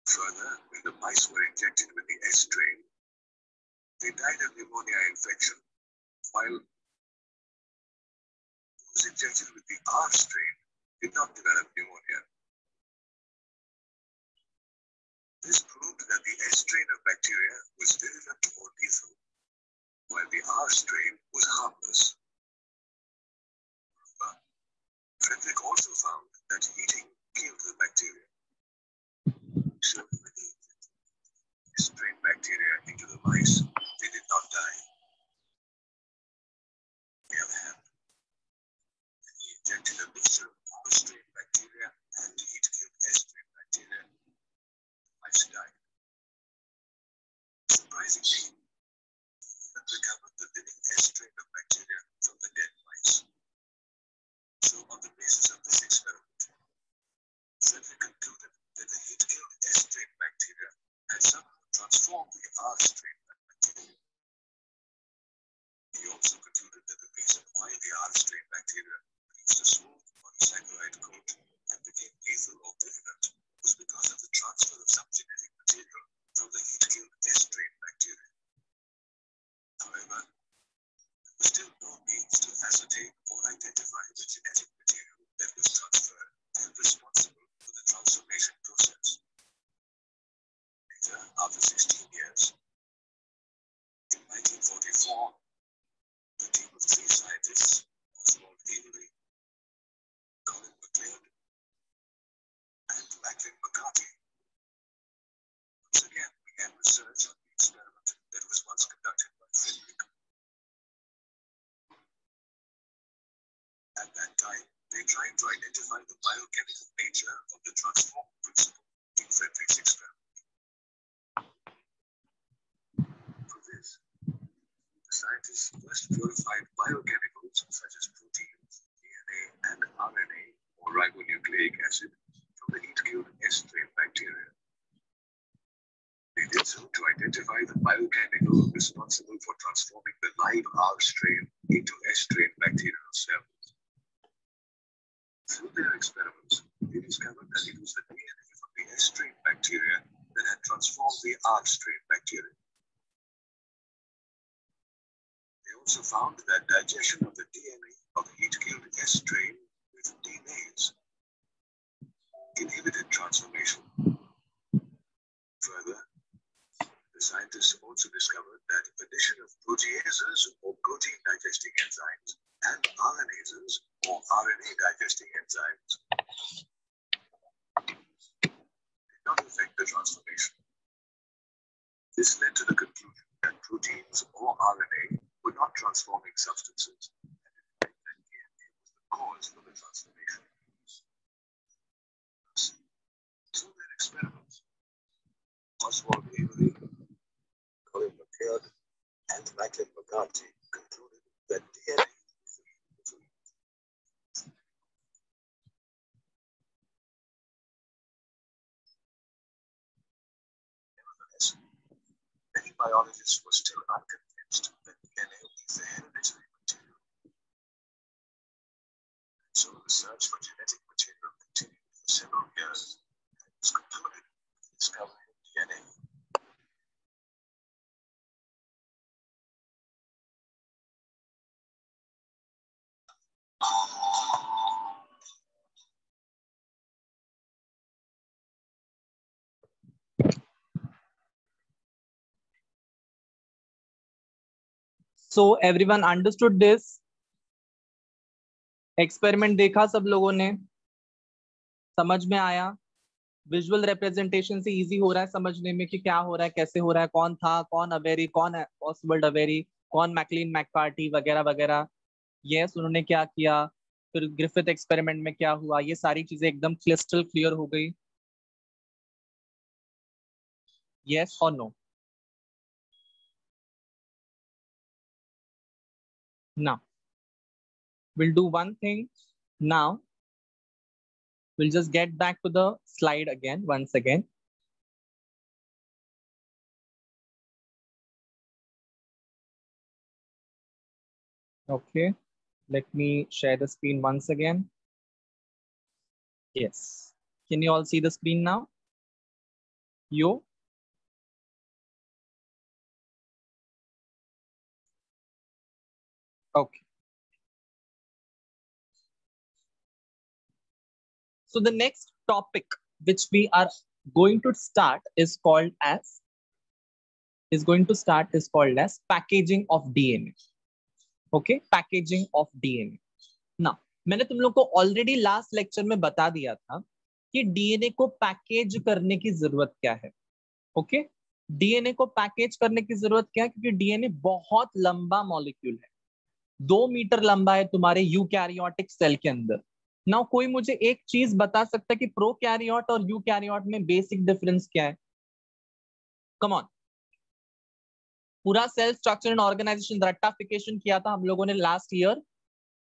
Further, when the mice were injected with the S strain, They died of pneumonia infection, while those infected with the R strain did not develop pneumonia. This proved that the S strain of bacteria was virulent or lethal, while the R strain was harmless. Frederick also found that eating killed the bacteria. So when he strain bacteria into the mice, they did not die. On the other hand, when he injected a mixture of R strain bacteria and heat-killed S strain bacteria, the mice died. Surprisingly, he even recovered the living S strain of bacteria from the dead mice. So on the basis of this experiment, Frederick concluded that the heat-killed S strain bacteria had somehow transformed the R strain bacteria. He also concluded that the reason why the R strain bacteria produced a smooth polysaccharide coat and became lethal or virulent was because of the transfer of some genetic material from the heat-killed S strain bacteria. However, there was still no means to ascertain or identify the genetic material that was transferred and responsible for the transformation process. Later, after 16 years, in 1944, a team of 3 scientists, Oswald Avery, Colin MacLeod, and Macklin McCarthy, once again began research on the experiment that was once conducted by Frederick. At that time, they tried to identify the biochemical nature of the transform principle in Frederick's experiment. For this, the scientists first purified biochemicals such as proteins, DNA, and RNA or ribonucleic acid from the heat-killed S strain bacteria. They did so to identify the biochemical responsible for transforming the live R strain into S strain bacterial cells. Through their experiments, they discovered that it was the DNA from the S strain bacteria that had transformed the R strain bacteria. They also found that digestion of the DNA of heat-killed S strain with DNase inhibited transformation. Further, the scientists also discovered that addition of proteases or protein digesting enzymes and RNases or RNA digesting enzymes did not affect the transformation. This led to the conclusion that proteins or RNA were not transforming substances, and in fact that DNA was the cause for the transformation. Thus, through their experiments, Oswald Avery, Colin MacLeod, and Macklin McCarthy concluded that DNA Nevertheless, many biologists were still unconvinced that DNA is a hereditary material. And so the search for genetic material continued for several years and was concluded with the discovery of DNA. So everyone understood this? Experiment देखा सब लोगों ने, समझ में आया? विजुअल रिप्रेजेंटेशन से इजी हो रहा है समझने में कि क्या हो रहा है, कैसे हो रहा है, कौन था, कौन अवेरी, कौन ऑसवर्ल्ड अवेरी, कौन मैकलिन मैककार्टी वगैरह वगैरह। यस, उन्होंने क्या किया, फिर ग्रिफिथ एक्सपेरिमेंट में क्या हुआ, ये सारी चीजें एकदम क्रिस्टल क्लियर हो गई। यस और no? Now we'll do one thing. Now we'll just get back to the slide again once again. Okay, let me share the screen once again. Yes, can you all see the screen now? You? Okay. So the next topic which we are going to start is called as packaging of DNA. Okay, packaging of DNA. Now, मैंने तुम लोग को ऑलरेडी लास्ट लेक्चर में बता दिया था कि डीएनए को पैकेज करने की जरूरत क्या है. ओके, डीएनए को पैकेज करने की जरूरत क्या है, क्योंकि डीएनए बहुत लंबा मॉलिक्यूल है, 2 मीटर लंबा है तुम्हारे यूकैरियोटिक सेल के अंदर. नाउ कोई मुझे एक चीज बता सकता है कि प्रोकैरियोट और यूकैरियोट में बेसिक डिफरेंस क्या है? Come on. पूरा सेल स्ट्रक्चर एंड ऑर्गेनाइजेशन रट्टाफिकेशन किया था हम लोगों ने last year.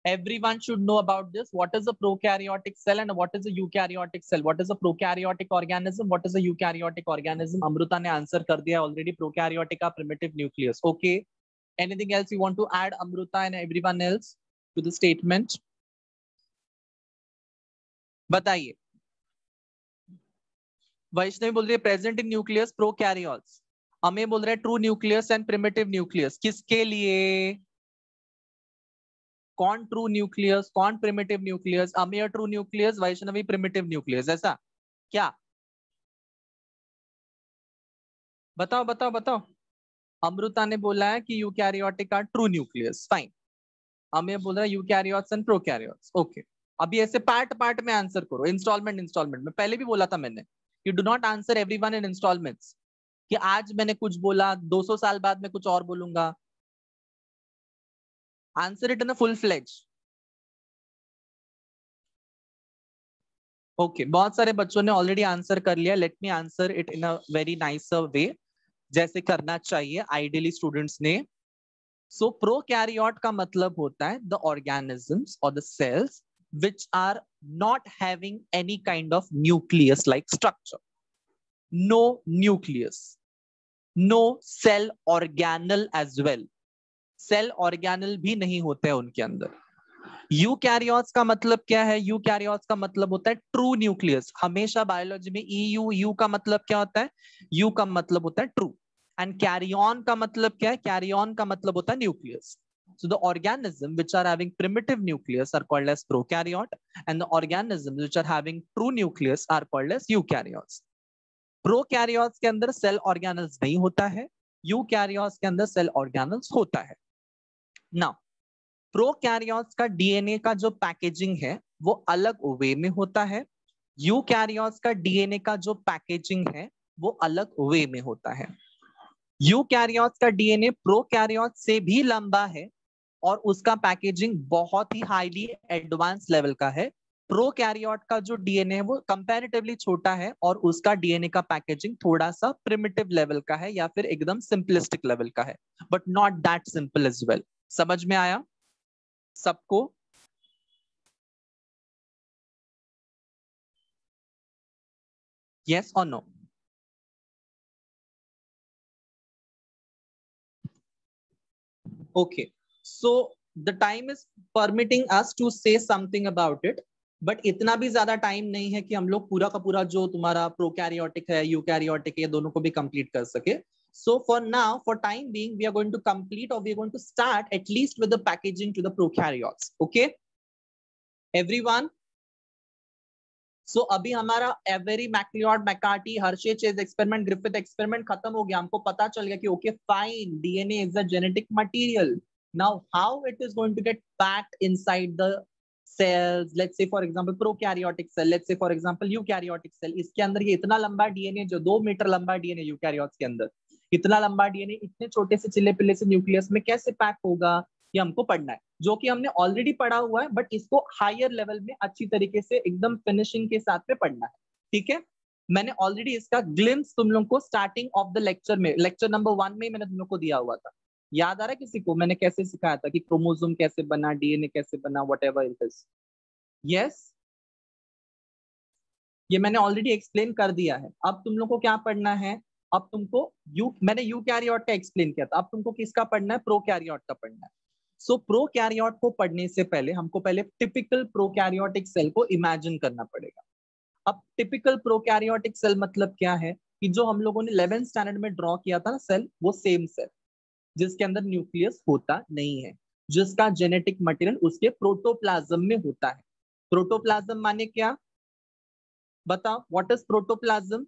Everyone should know about this. What is a prokaryotic cell and what is a eukaryotic cell? What is a prokaryotic organism? What is a eukaryotic organism? Amruta ने आंसर कर दिया already. Prokaryotic का primitive nucleus. Okay. Anything else you want to add, Amruta and everyone else, to the statement? बताइए. वैष्णवी बोल रही है प्रेजेंट इन न्यूक्लियस प्रोकैरियोट्स. अमे बोल रहे हैं true nucleus and primitive nucleus. किसके लिए? कौन ट्रू न्यूक्लियस, कौन primitive nucleus? Amey true nucleus, Vaishnavi primitive nucleus. ऐसा क्या? बताओ बताओ बताओ. अमृता ने बोला है कि यूकैरियोटिक का ट्रू न्यूक्लियस. फाइन. अमेय बोल रहा है यूकैरियोट्स एंड प्रोकैरियोट्स. ओके, अभी ऐसे पार्ट पार्ट में आंसर करो. इंस्टॉलमेंट में पहले भी बोला था मैंने, you do not answer everyone in instalments. कि आज मैंने कुछ बोला, 200 साल बाद में कुछ और बोलूंगा. Answer it in a full fledge. Okay, बहुत सारे बच्चों ने ऑलरेडी आंसर कर लिया. Let me answer it in a very nice way, जैसे करना चाहिए आइडियली स्टूडेंट्स ने. सो प्रोकैरियोट का मतलब होता है द ऑर्गेनिजम्स और the cells which are not having any kind of nucleus like structure. No nucleus, no cell organelle as well. Cell organelle भी नहीं होते हैं उनके अंदर. यूकैरियोट्स का मतलब क्या है? यूकैरियोट्स का मतलब होता है ट्रू न्यूक्लियस. हमेशा बायोलॉजी में यू का मतलब क्या होता है? यू का मतलब होता है ट्रू. एंड कैरियन का मतलब क्या है? कैरियन का मतलब होता है nucleus. So the organisms which are having primitive nucleus are called as prokaryote, and the organisms which are having true nucleus are called as eukaryotes. Prokaryotes के अंदर सेल ऑर्गेनल्स नहीं होता है, यूकैरियोट्स के अंदर सेल ऑर्गेनल्स होता है. नाउ प्रोकैरियोट्स का डीएनए का जो पैकेजिंग है वो अलग वे में होता है. यूकैरियोट्स का डीएनए का जो पैकेजिंग है वो अलग वे में होता है. यूकैरियोट्स का डीएनए प्रोकैरियोट्स से भी लंबा है और उसका पैकेजिंग बहुत ही हाईली एडवांस लेवल का है. प्रोकैरियोट का जो डीएनए है वो कंपैरेटिवली छोटा है और उसका डीएनए का पैकेजिंग थोड़ा सा प्रिमिटिव लेवल का है या फिर एकदम सिंपलिस्टिक लेवल का है, but not that simple as well. समझ में आया सबको? yes or no? okay, so the time is permitting us to say something about it, but इतना भी ज्यादा टाइम नहीं है कि हम लोग पूरा का पूरा जो तुम्हारा प्रोकैरियोटिक है यूकैरियोटिक है दोनों को भी कंप्लीट कर सके. So for now, for time being, we are going to complete or we are going to start at least with the packaging to the prokaryotes. Okay, everyone. So अभी हमारा Avery, MacLeod, McCarty, Hershey Chase experiment, Griffith experiment खत्म हो गया. हमको पता चल गया कि okay fine, DNA is a genetic material. Now how it is going to get packed inside the cells, let's say for example prokaryotic cell, let's say for example eukaryotic cell. इसके अंदर ये इतना लंबा डीएनए, जो 2 मीटर लंबा डीएनए यूकैरियोट्स के अंदर, इतना लंबा डीएनए इतने छोटे से चिल्ले पिल्ले से न्यूक्लियस में कैसे पैक होगा, ये हमको पढ़ना है, जो कि हमने ऑलरेडी पढ़ा हुआ है, बट इसको हायर लेवल में अच्छी तरीके से एकदम फिनिशिंग के साथ में पढ़ना है. ठीक है, मैंने ऑलरेडी इसका ग्लिम्स तुम लोग को स्टार्टिंग ऑफ द लेक्चर में, लेक्चर नंबर 1 में मैंने तुम लोग को दिया हुआ था. याद आ रहा है किसी को? मैंने कैसे सिखाया था कि क्रोमोसोम कैसे बना, डीएनए कैसे बना, व्हाटएवर इट इज. यस, ये मैंने ऑलरेडी एक्सप्लेन कर दिया है. अब तुम लोग को क्या पढ़ना है? अब तुमको मैंने यूकैरियोट का एक्सप्लेन किया था, अब तुमको किसका पढ़ना है? प्रोकैरियोट का पढ़ना है. सो प्रोकैरियोट को पढ़ने से पहले हमको पहले टिपिकल प्रोकैरियोटिक सेल को इमेजिन करना पड़ेगा. अब टिपिकल प्रोकैरियोटिक सेल मतलब क्या है? कि जो हम लोगों ने 11th स्टैंडर्ड में ड्रॉ किया था ना सेल, वो सेम सेल जिसके अंदर न्यूक्लियस होता नहीं है, जिसका जेनेटिक मटेरियल उसके प्रोटोप्लाज्म में होता है। प्रोटोप्लाज्म माने क्या, बताओ, व्हाट इज प्रोटोप्लाज्म?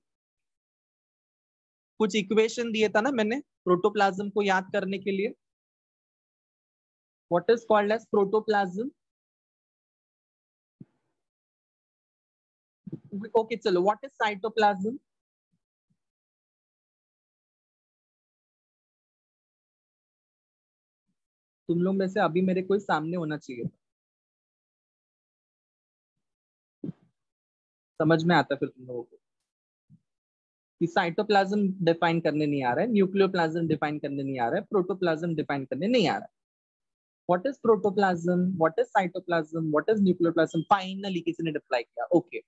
कुछ इक्वेशन दिए था ना मैंने प्रोटोप्लाज्म को याद करने के लिए। What is called as protoplasm? Okay चलो, व्हाट इज साइटोप्लाज्म? तुम लोग में से अभी मेरे कोई सामने होना चाहिए, समझ में आता फिर तुम लोगों को कि साइटोप्लाज्म डिफाइन करने नहीं आ रहा है, न्यूक्लियोप्लाज्म डिफाइन करने नहीं आ रहा है, प्रोटोप्लाज्म डिफाइन करने नहीं आ रहा है। What is protoplasm, what is cytoplasm, what is nucleoplasm? Finally किसी ने रिप्लाई किया। ओके,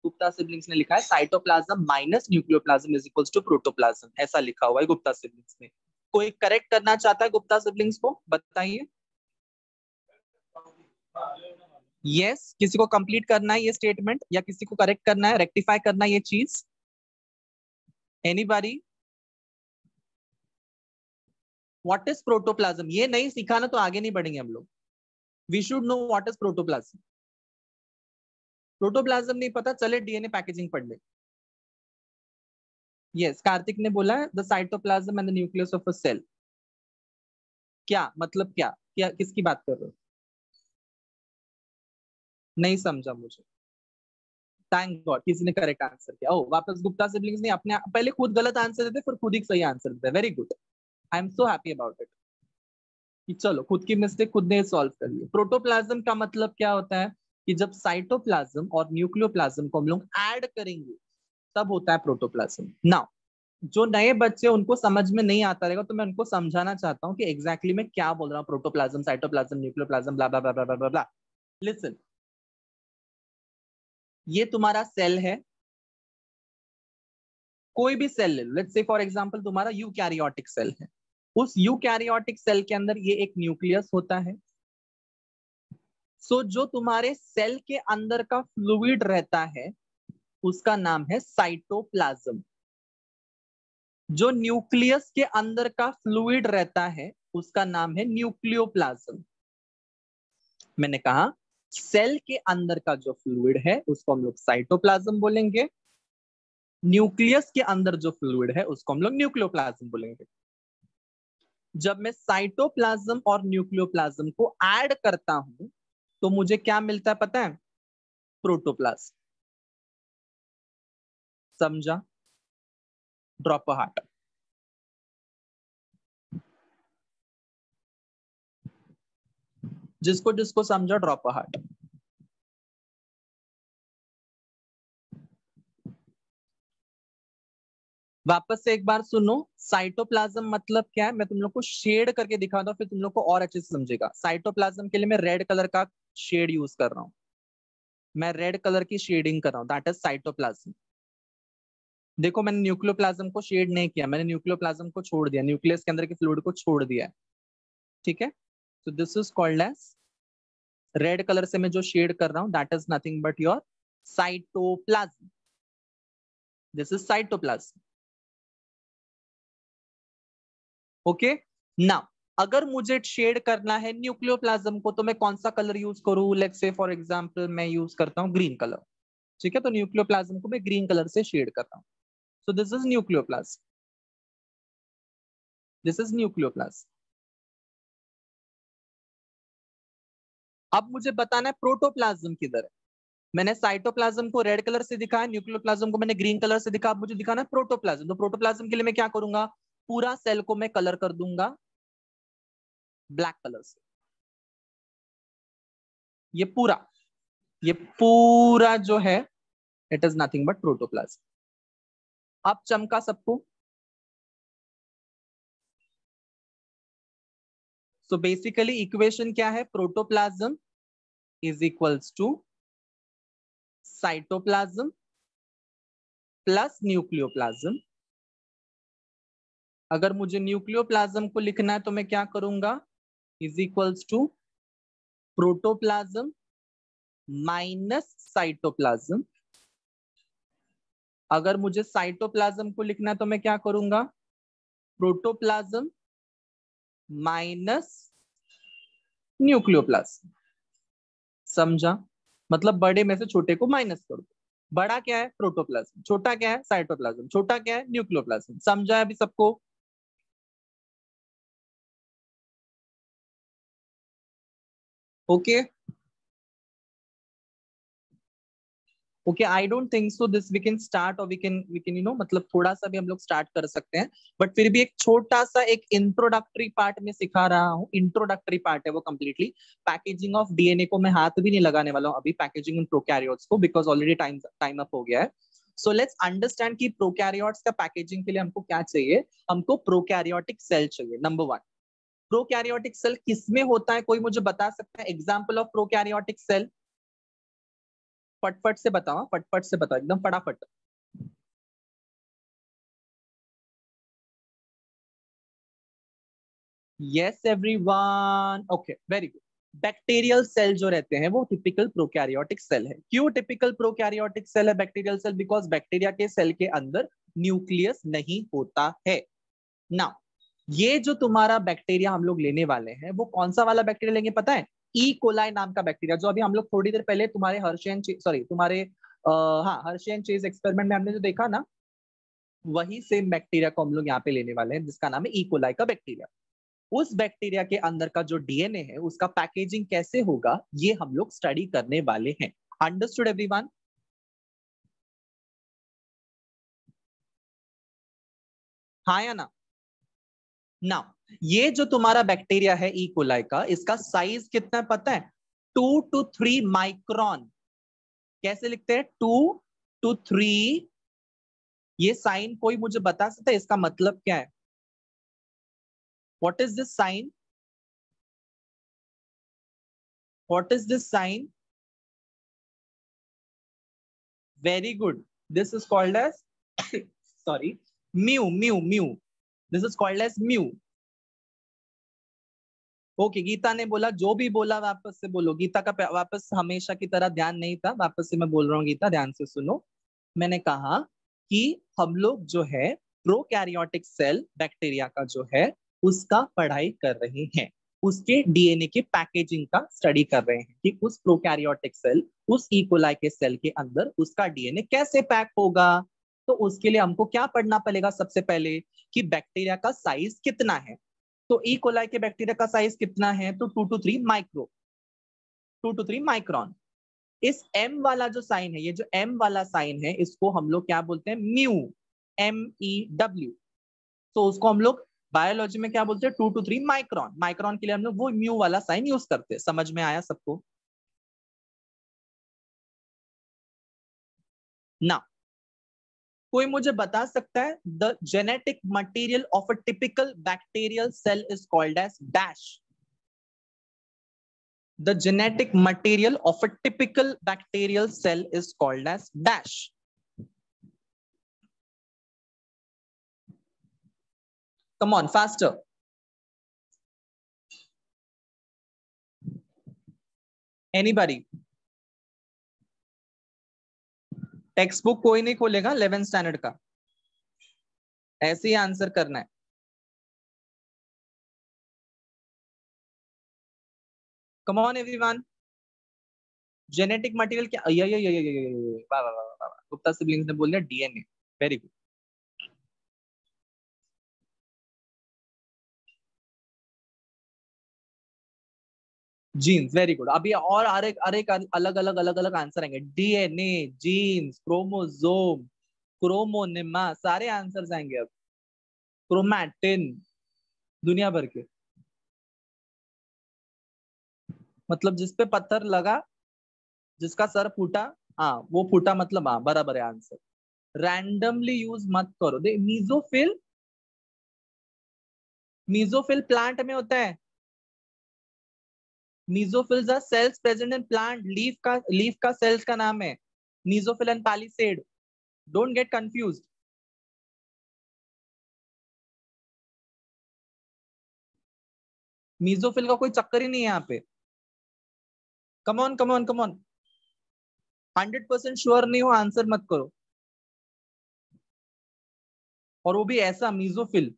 गुप्ता सिबलिंग्स ने लिखा है cytoplasm minus nucleoplasm is equals to protoplasm, ऐसा लिखा हुआ है गुप्ता सिबलिंग्स ने। कोई करेक्ट करना चाहता है गुप्ता सिबलिंग्स को, बताइए। यस, किसी को कंप्लीट करना है ये स्टेटमेंट, या किसी को करेक्ट करना है, रेक्टिफाई करना है ये चीज? एनीबॉडी? What is protoplasm? ये नहीं सीखा ना तो आगे नहीं बढ़ेंगे हम लोग। We should know what is protoplasm. Protoplasm नहीं पता, चले डीएनए पैकेजिंग पढ़ ले। यस, कार्तिक ने बोला है the cytoplasm and the nucleus of a cell. क्या मतलब, क्या क्या किसकी बात कर रहे हो? नहीं समझा मुझे। थैंक गॉड किसी ने करेक्ट आंसर किया। ओ, वापस गुप्ता सिबलिंग्स ने अपने पहले खुद गलत आंसर देते फिर खुद ही सही आंसर देते। Very good, I am so happy about it कि चलो खुद की मिस्टेक खुद ने सॉल्व कर ली। प्रोटोप्लाज्म का मतलब क्या होता है कि जब साइटोप्लाज्म और न्यूक्लियोप्लाज्म को हम लोग ऐड करेंगे तब होता है प्रोटोप्लाज्म। नाउ जो नए बच्चे उनको समझ में नहीं आता रहेगा तो मैं उनको समझाना चाहता हूँ कि एग्जैक्टली मैं क्या बोल रहा हूँ, प्रोटोप्लाज्म, साइटोप्लाज्म, न्यूक्लियोप्लाज्म, ब्ला ब्ला ब्ला ब्ला ब्ला ब्ला। लिसन, ये तुम्हारा सेल है, कोई भी सेल ले लो, लेट्स से फॉर एग्जांपल तुम्हारा यूकैरियोटिक सेल है। उस यूकैरियोटिक सेल के अंदर ये एक न्यूक्लियस होता है। सो जो तुम्हारे सेल के अंदर का फ्लूइड रहता है उसका नाम है साइटोप्लाज्म। जो न्यूक्लियस के अंदर का फ्लूइड रहता है उसका नाम है न्यूक्लियोप्लाज्म। मैंने कहा सेल के अंदर का जो फ्लूइड है उसको हम लोग साइटोप्लाज्म बोलेंगे, न्यूक्लियस के अंदर जो फ्लूइड है उसको हम लोग न्यूक्लियोप्लाज्म बोलेंगे। जब मैं साइटोप्लाज्म और न्यूक्लियोप्लाज्म को ऐड करता हूं तो मुझे क्या मिलता है पता है? प्रोटोप्लाज्म। समझा? Drop a heart. जिसको जिसको समझा ड्रॉप अ हार्ट। वापस से एक बार सुनो, साइटोप्लाज्म मतलब क्या है मैं तुम लोग को शेड करके दिखाता हूं फिर तुम लोग को और अच्छे से समझेगा। साइटोप्लाज्म के लिए मैं रेड कलर का शेड यूज कर रहा हूं, मैं रेड कलर की शेडिंग कर रहा हूं, दैट इज साइटोप्लाज्म। देखो मैंने न्यूक्लियोप्लाज्म को शेड नहीं किया, मैंने न्यूक्लियोप्लाज्म को छोड़ दिया, न्यूक्लियस के अंदर के फ्लूइड को छोड़ दिया है। ठीक है, तो this is called as, red colour से मैं जो शेड कर रहा हूं that is nothing but your cytoplasm. This is cytoplasm. Okay, now अगर मुझे शेड करना है न्यूक्लियोप्लाज्म को तो मैं कौन सा कलर यूज करूं? लेट्स से फॉर एग्जांपल मैं यूज करता हूं ग्रीन कलर। ठीक है, तो न्यूक्लियोप्लाज्म को मैं ग्रीन कलर से शेड कर रहा हूं। So this is nucleoplasm, this is nucleoplasm. अब मुझे बताना है प्रोटोप्लाज्म किधर है। मैंने साइटोप्लाज्म को रेड कलर से दिखाया, न्यूक्लियोप्लाज्म को मैंने ग्रीन कलर से दिखा, अब मुझे दिखाना है प्रोटोप्लाज्म। तो प्रोटोप्लाज्म के लिए मैं क्या करूंगा? पूरा सेल को मैं कलर कर दूंगा ब्लैक कलर से। ये पूरा, ये पूरा जो है it is nothing but protoplasm. अब चमका सबको। सो बेसिकली इक्वेशन क्या है? Protoplasm is equals to cytoplasm plus nucleoplasm. अगर मुझे न्यूक्लियोप्लाज्म को लिखना है तो मैं क्या करूंगा? Is equals to protoplasm minus cytoplasm. अगर मुझे साइटोप्लाज्म को लिखना है तो मैं क्या करूंगा? Protoplasm minus nucleoplasm. समझा? मतलब बड़े में से छोटे को माइनस कर दो। बड़ा क्या है? प्रोटोप्लाज्म। छोटा क्या है? साइटोप्लाज्म। छोटा क्या है? न्यूक्लियोप्लाज्म। समझा अभी सबको? Okay okay, I don't think so this we can start, और वी कैन मतलब थोड़ा सा भी हम लोग स्टार्ट कर सकते हैं, बट फिर भी एक छोटा सा एक इंट्रोडक्टरी पार्ट में सिखा रहा हूँ। इंट्रोडक्टरी पार्ट है वो कंप्लीटली। पैकेजिंग ऑफ डीएनए को मैं हाथ भी नहीं लगाने वाला हूँ अभी, पैकेजिंग इन प्रोकैरियोट्स को, बिकॉज ऑलरेडी टाइम अप हो गया है। सो लेट्स अंडरस्टैंड कि प्रोकैरियोट्स का पैकेजिंग के लिए हमको क्या चाहिए। हमको प्रोकैरियोटिक सेल चाहिए। नंबर वन, प्रोकैरियोटिक सेल किसमें होता है? कोई मुझे बता सकता है एग्जाम्पल ऑफ प्रोकैरियोटिक सेल? फटफट से बताओ, फटफट से बताओ, एकदम फटाफट। Yes everyone, okay very good. Bacterial cell जो रहते हैं वो टिपिकल प्रोकैरियोटिक सेल है। क्यों टिपिकल प्रोकैरियोटिक सेल है बैक्टीरियल सेल? बिकॉज बैक्टीरिया के सेल के अंदर न्यूक्लियस नहीं होता है। नाउ ये जो तुम्हारा बैक्टीरिया हम लोग लेने वाले हैं वो कौन सा वाला बैक्टीरिया लेंगे पता है? ई कोलाई नाम का बैक्टीरिया, जो अभी हम लोग थोड़ी देर पहले तुम्हारे हर्शियन सॉरी तुम्हारे हाँ हर्शियन चेज एक्सपेरिमेंट में हमने जो देखा ना, वही सेम बैक्टीरिया को हम लोग यहाँ पे लेने वाले हैं, जिसका नाम है ई कोलाई का बैक्टीरिया। उस बैक्टीरिया के अंदर का जो डीएनए है उसका पैकेजिंग कैसे होगा ये हम लोग स्टडी करने वाले हैं। Understood everyone? हाँ या ना? ना, ये जो तुम्हारा बैक्टीरिया है ई कोलाई का, इसका साइज कितना है पता है? 2 to 3 माइक्रोन। कैसे लिखते हैं? 2 to 3। ये साइन कोई मुझे बता सकता है इसका मतलब क्या है? What is this sign? What is this sign? Very good, this is called as sorry mu mu mu. This is called as mu. Okay, Geeta ने बोला, जो भी बोला वापस से बोलो। गीता का वापस हमेशा की तरह ध्यान नहीं था, वापस से मैं बोल रहा हूँ। गीता ध्यान से सुनो। मैंने कहा कि हम लोग जो है प्रोकैरियोटिक सेल बैक्टीरिया का जो है उसका पढ़ाई कर रहे हैं, उसके डीएनए के पैकेजिंग का स्टडी कर रहे हैं कि उस प्रोकैरियोटिक सेल, उस ई कोलाई के सेल के अंदर उसका डीएनए कैसे पैक होगा। तो उसके लिए हमको क्या पढ़ना पड़ेगा सबसे पहले कि बैक्टीरिया का साइज कितना है। तो ई कोलाई के बैक्टीरिया का साइज कितना है? तो 2 to 3 माइक्रो, 2 to 3 माइक्रॉन। इस एम वाला जो साइन है, ये जो एम वाला साइन है, इसको हम लोग क्या बोलते हैं? Mu, MEW। तो उसको हम लोग बायोलॉजी में क्या बोलते हैं? 2 to 3 माइक्रॉन। माइक्रॉन के लिए हम लोग वो म्यू वाला साइन यूज करते हैं। समझ में आया सबको ना? कोई मुझे बता सकता है the genetic material of a typical bacterial cell is called as dash? The genetic material of a typical bacterial cell is called as dash. Come on, faster. Anybody? Text book कोई नहीं खोलेगा 11th स्टैंडर्ड का, ऐसे ही आंसर करना है। Come on everyone. Genetic material क्या? वाह वाह वाह वाह, गुप्ता सिबलिंग्स ने बोल दिया DNA. Very good. Genes, very good. अभी और हर एक अलग अलग आंसर आएंगे। डीएनए, जीन्स, क्रोमोसोम, क्रोमोनिमा, सारे आंसर्स आएंगे अब। क्रोमैटिन, दुनिया भर के। मतलब जिस पे पत्थर लगा, जिसका सर फूटा, हाँ वो फूटा, मतलब हाँ बराबर है आंसर। रैंडमली यूज मत करो। दे मीजोफिल, मीजोफिल प्लांट में होता है। Mesophylls are cells present in plant. Leaf का सेल्स का नाम है mesophyll and palisade. Don't get confused. Mesophyll का कोई चक्कर ही नहीं है यहाँ पे। Come on come on come on. 100% sure नहीं हो आंसर मत करो, और वो भी ऐसा मीजोफिल।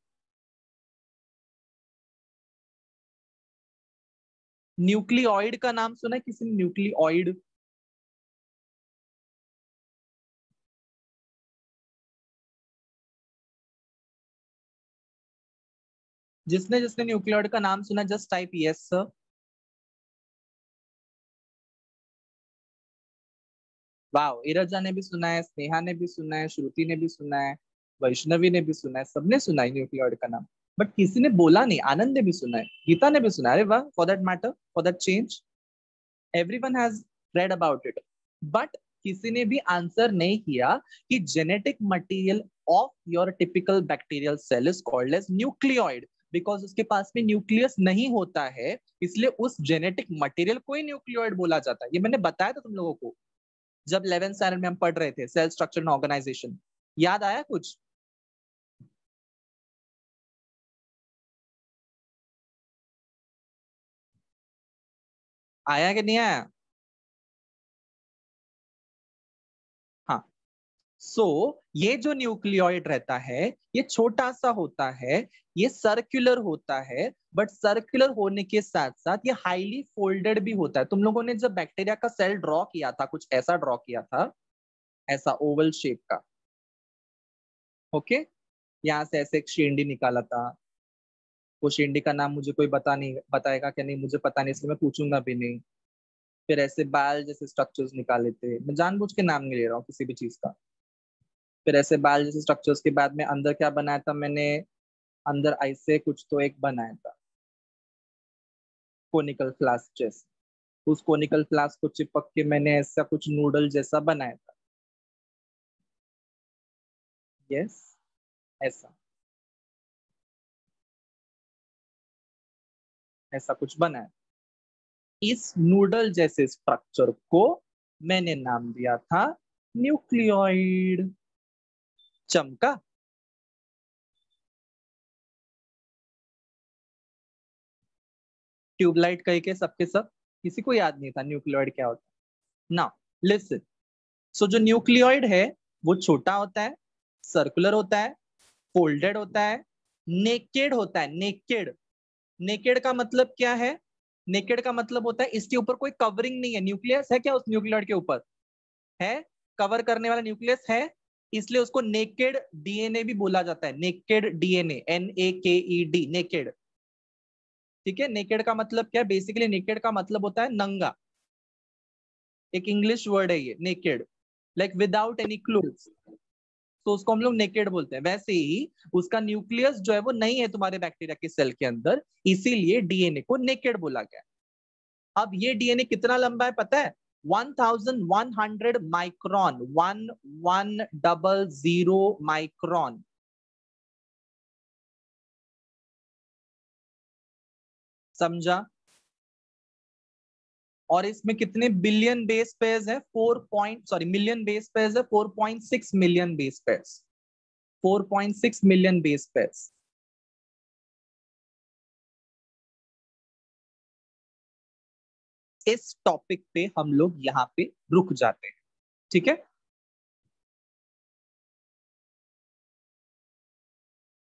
न्यूक्लियोइड का नाम सुना है किसी ने? न्यूक्लियोइड, जिसने जिसने न्यूक्लियोइड का नाम सुना जस्ट टाइप यस सर। वाह, इरजा ने भी सुना है, स्नेहा ने भी सुना है, श्रुति ने भी सुना है, वैष्णवी ने भी सुना है, सबने सुना है न्यूक्लियोइड का नाम। बट किसी ने बोला नहीं। आनंद ने भी सुना है, गीता ने भी सुना है। अरे वाह, for that matter, for that change, everyone has read about it. But किसी ने भी आंसर नहीं किया कि genetic material of your typical bacterial cell is called as nucleoid, because उसके पास में न्यूक्लियस नहीं होता है, इसलिए उस जेनेटिक मटेरियल को ही न्यूक्लियोइड बोला जाता है। ये मैंने बताया था तुम लोगों को जब 11th स्टैंडर्ड में हम पढ़ रहे थे सेल स्ट्रक्चर एंड ऑर्गेनाइजेशन। याद आया कुछ? आया कि नहीं आया? हाँ। सो ये जो न्यूक्लियोइड रहता है ये छोटा सा होता है, ये सर्कुलर होता है, बट सर्कुलर होने के साथ साथ ये हाईली फोल्डेड भी होता है। तुम लोगों ने जब बैक्टीरिया का सेल ड्रॉ किया था, कुछ ऐसा ड्रॉ किया था, ऐसा ओवल शेप का। ओके, यहाँ से ऐसे एक शेंडी निकाला था। वो शेंडी का नाम मुझे कोई बताएगा क्या? नहीं, मुझे पता नहीं, इसलिए मैं पूछूंगा भी नहीं। फिर ऐसे बाल जैसे स्ट्रक्चर्स निकाले थे, मैं जानबूझ के नाम नहीं ले रहा हूँ किसी भी चीज का। फिर ऐसे बाल जैसे स्ट्रक्चर्स के बाद में अंदर क्या बनाया था मैंने? अंदर ऐसे कुछ तो एक बनाया था, कोनिकल फ्लास्क जैसे। उस कोनिकल फ्लास्क को चिपक के मैंने ऐसा कुछ नूडल जैसा बनाया था। यस, ऐसा ऐसा कुछ बनाया। इस नूडल जैसे स्ट्रक्चर को मैंने नाम दिया था न्यूक्लियोइड। चमका? ट्यूबलाइट कह के सबके सब, किसी को याद नहीं था न्यूक्लियोइड क्या होता है। Now listen. सो जो न्यूक्लियोइड है वो छोटा होता है, सर्कुलर होता है, फोल्डेड होता है, नेकेड होता है। नेकेड, नेकेड का मतलब क्या है? नेकेड का मतलब होता है इसके ऊपर कोई कवरिंग नहीं है। न्यूक्लियस है क्या उस न्यूक्लियोइड के ऊपर? है, कवर करने वाला न्यूक्लियस है, इसलिए उसको नेकेड डीएनए भी बोला जाता है। Naked DNA, NAKED, naked. ठीक है, नेकेड का मतलब क्या है? बेसिकली नेकेड का मतलब होता है नंगा। एक इंग्लिश वर्ड है ये naked, like without any clothes. तो उसको हम लोग नेकेड बोलते हैं। वैसे ही उसका न्यूक्लियस जो है वो नहीं है तुम्हारे बैक्टीरिया के सेल के अंदर, इसीलिए डीएनए को नेकेड बोला गया। अब ये डीएनए कितना लंबा है पता है? 1100 माइक्रोन, 1100 माइक्रोन। समझा? और इसमें कितने बिलियन बेस पेयर्स है? 4 मिलियन बेस पेयर्स है। 4.6 million base pairs, 4.6 million base pairs. इस टॉपिक पे हम लोग यहाँ पे रुक जाते हैं। ठीक है,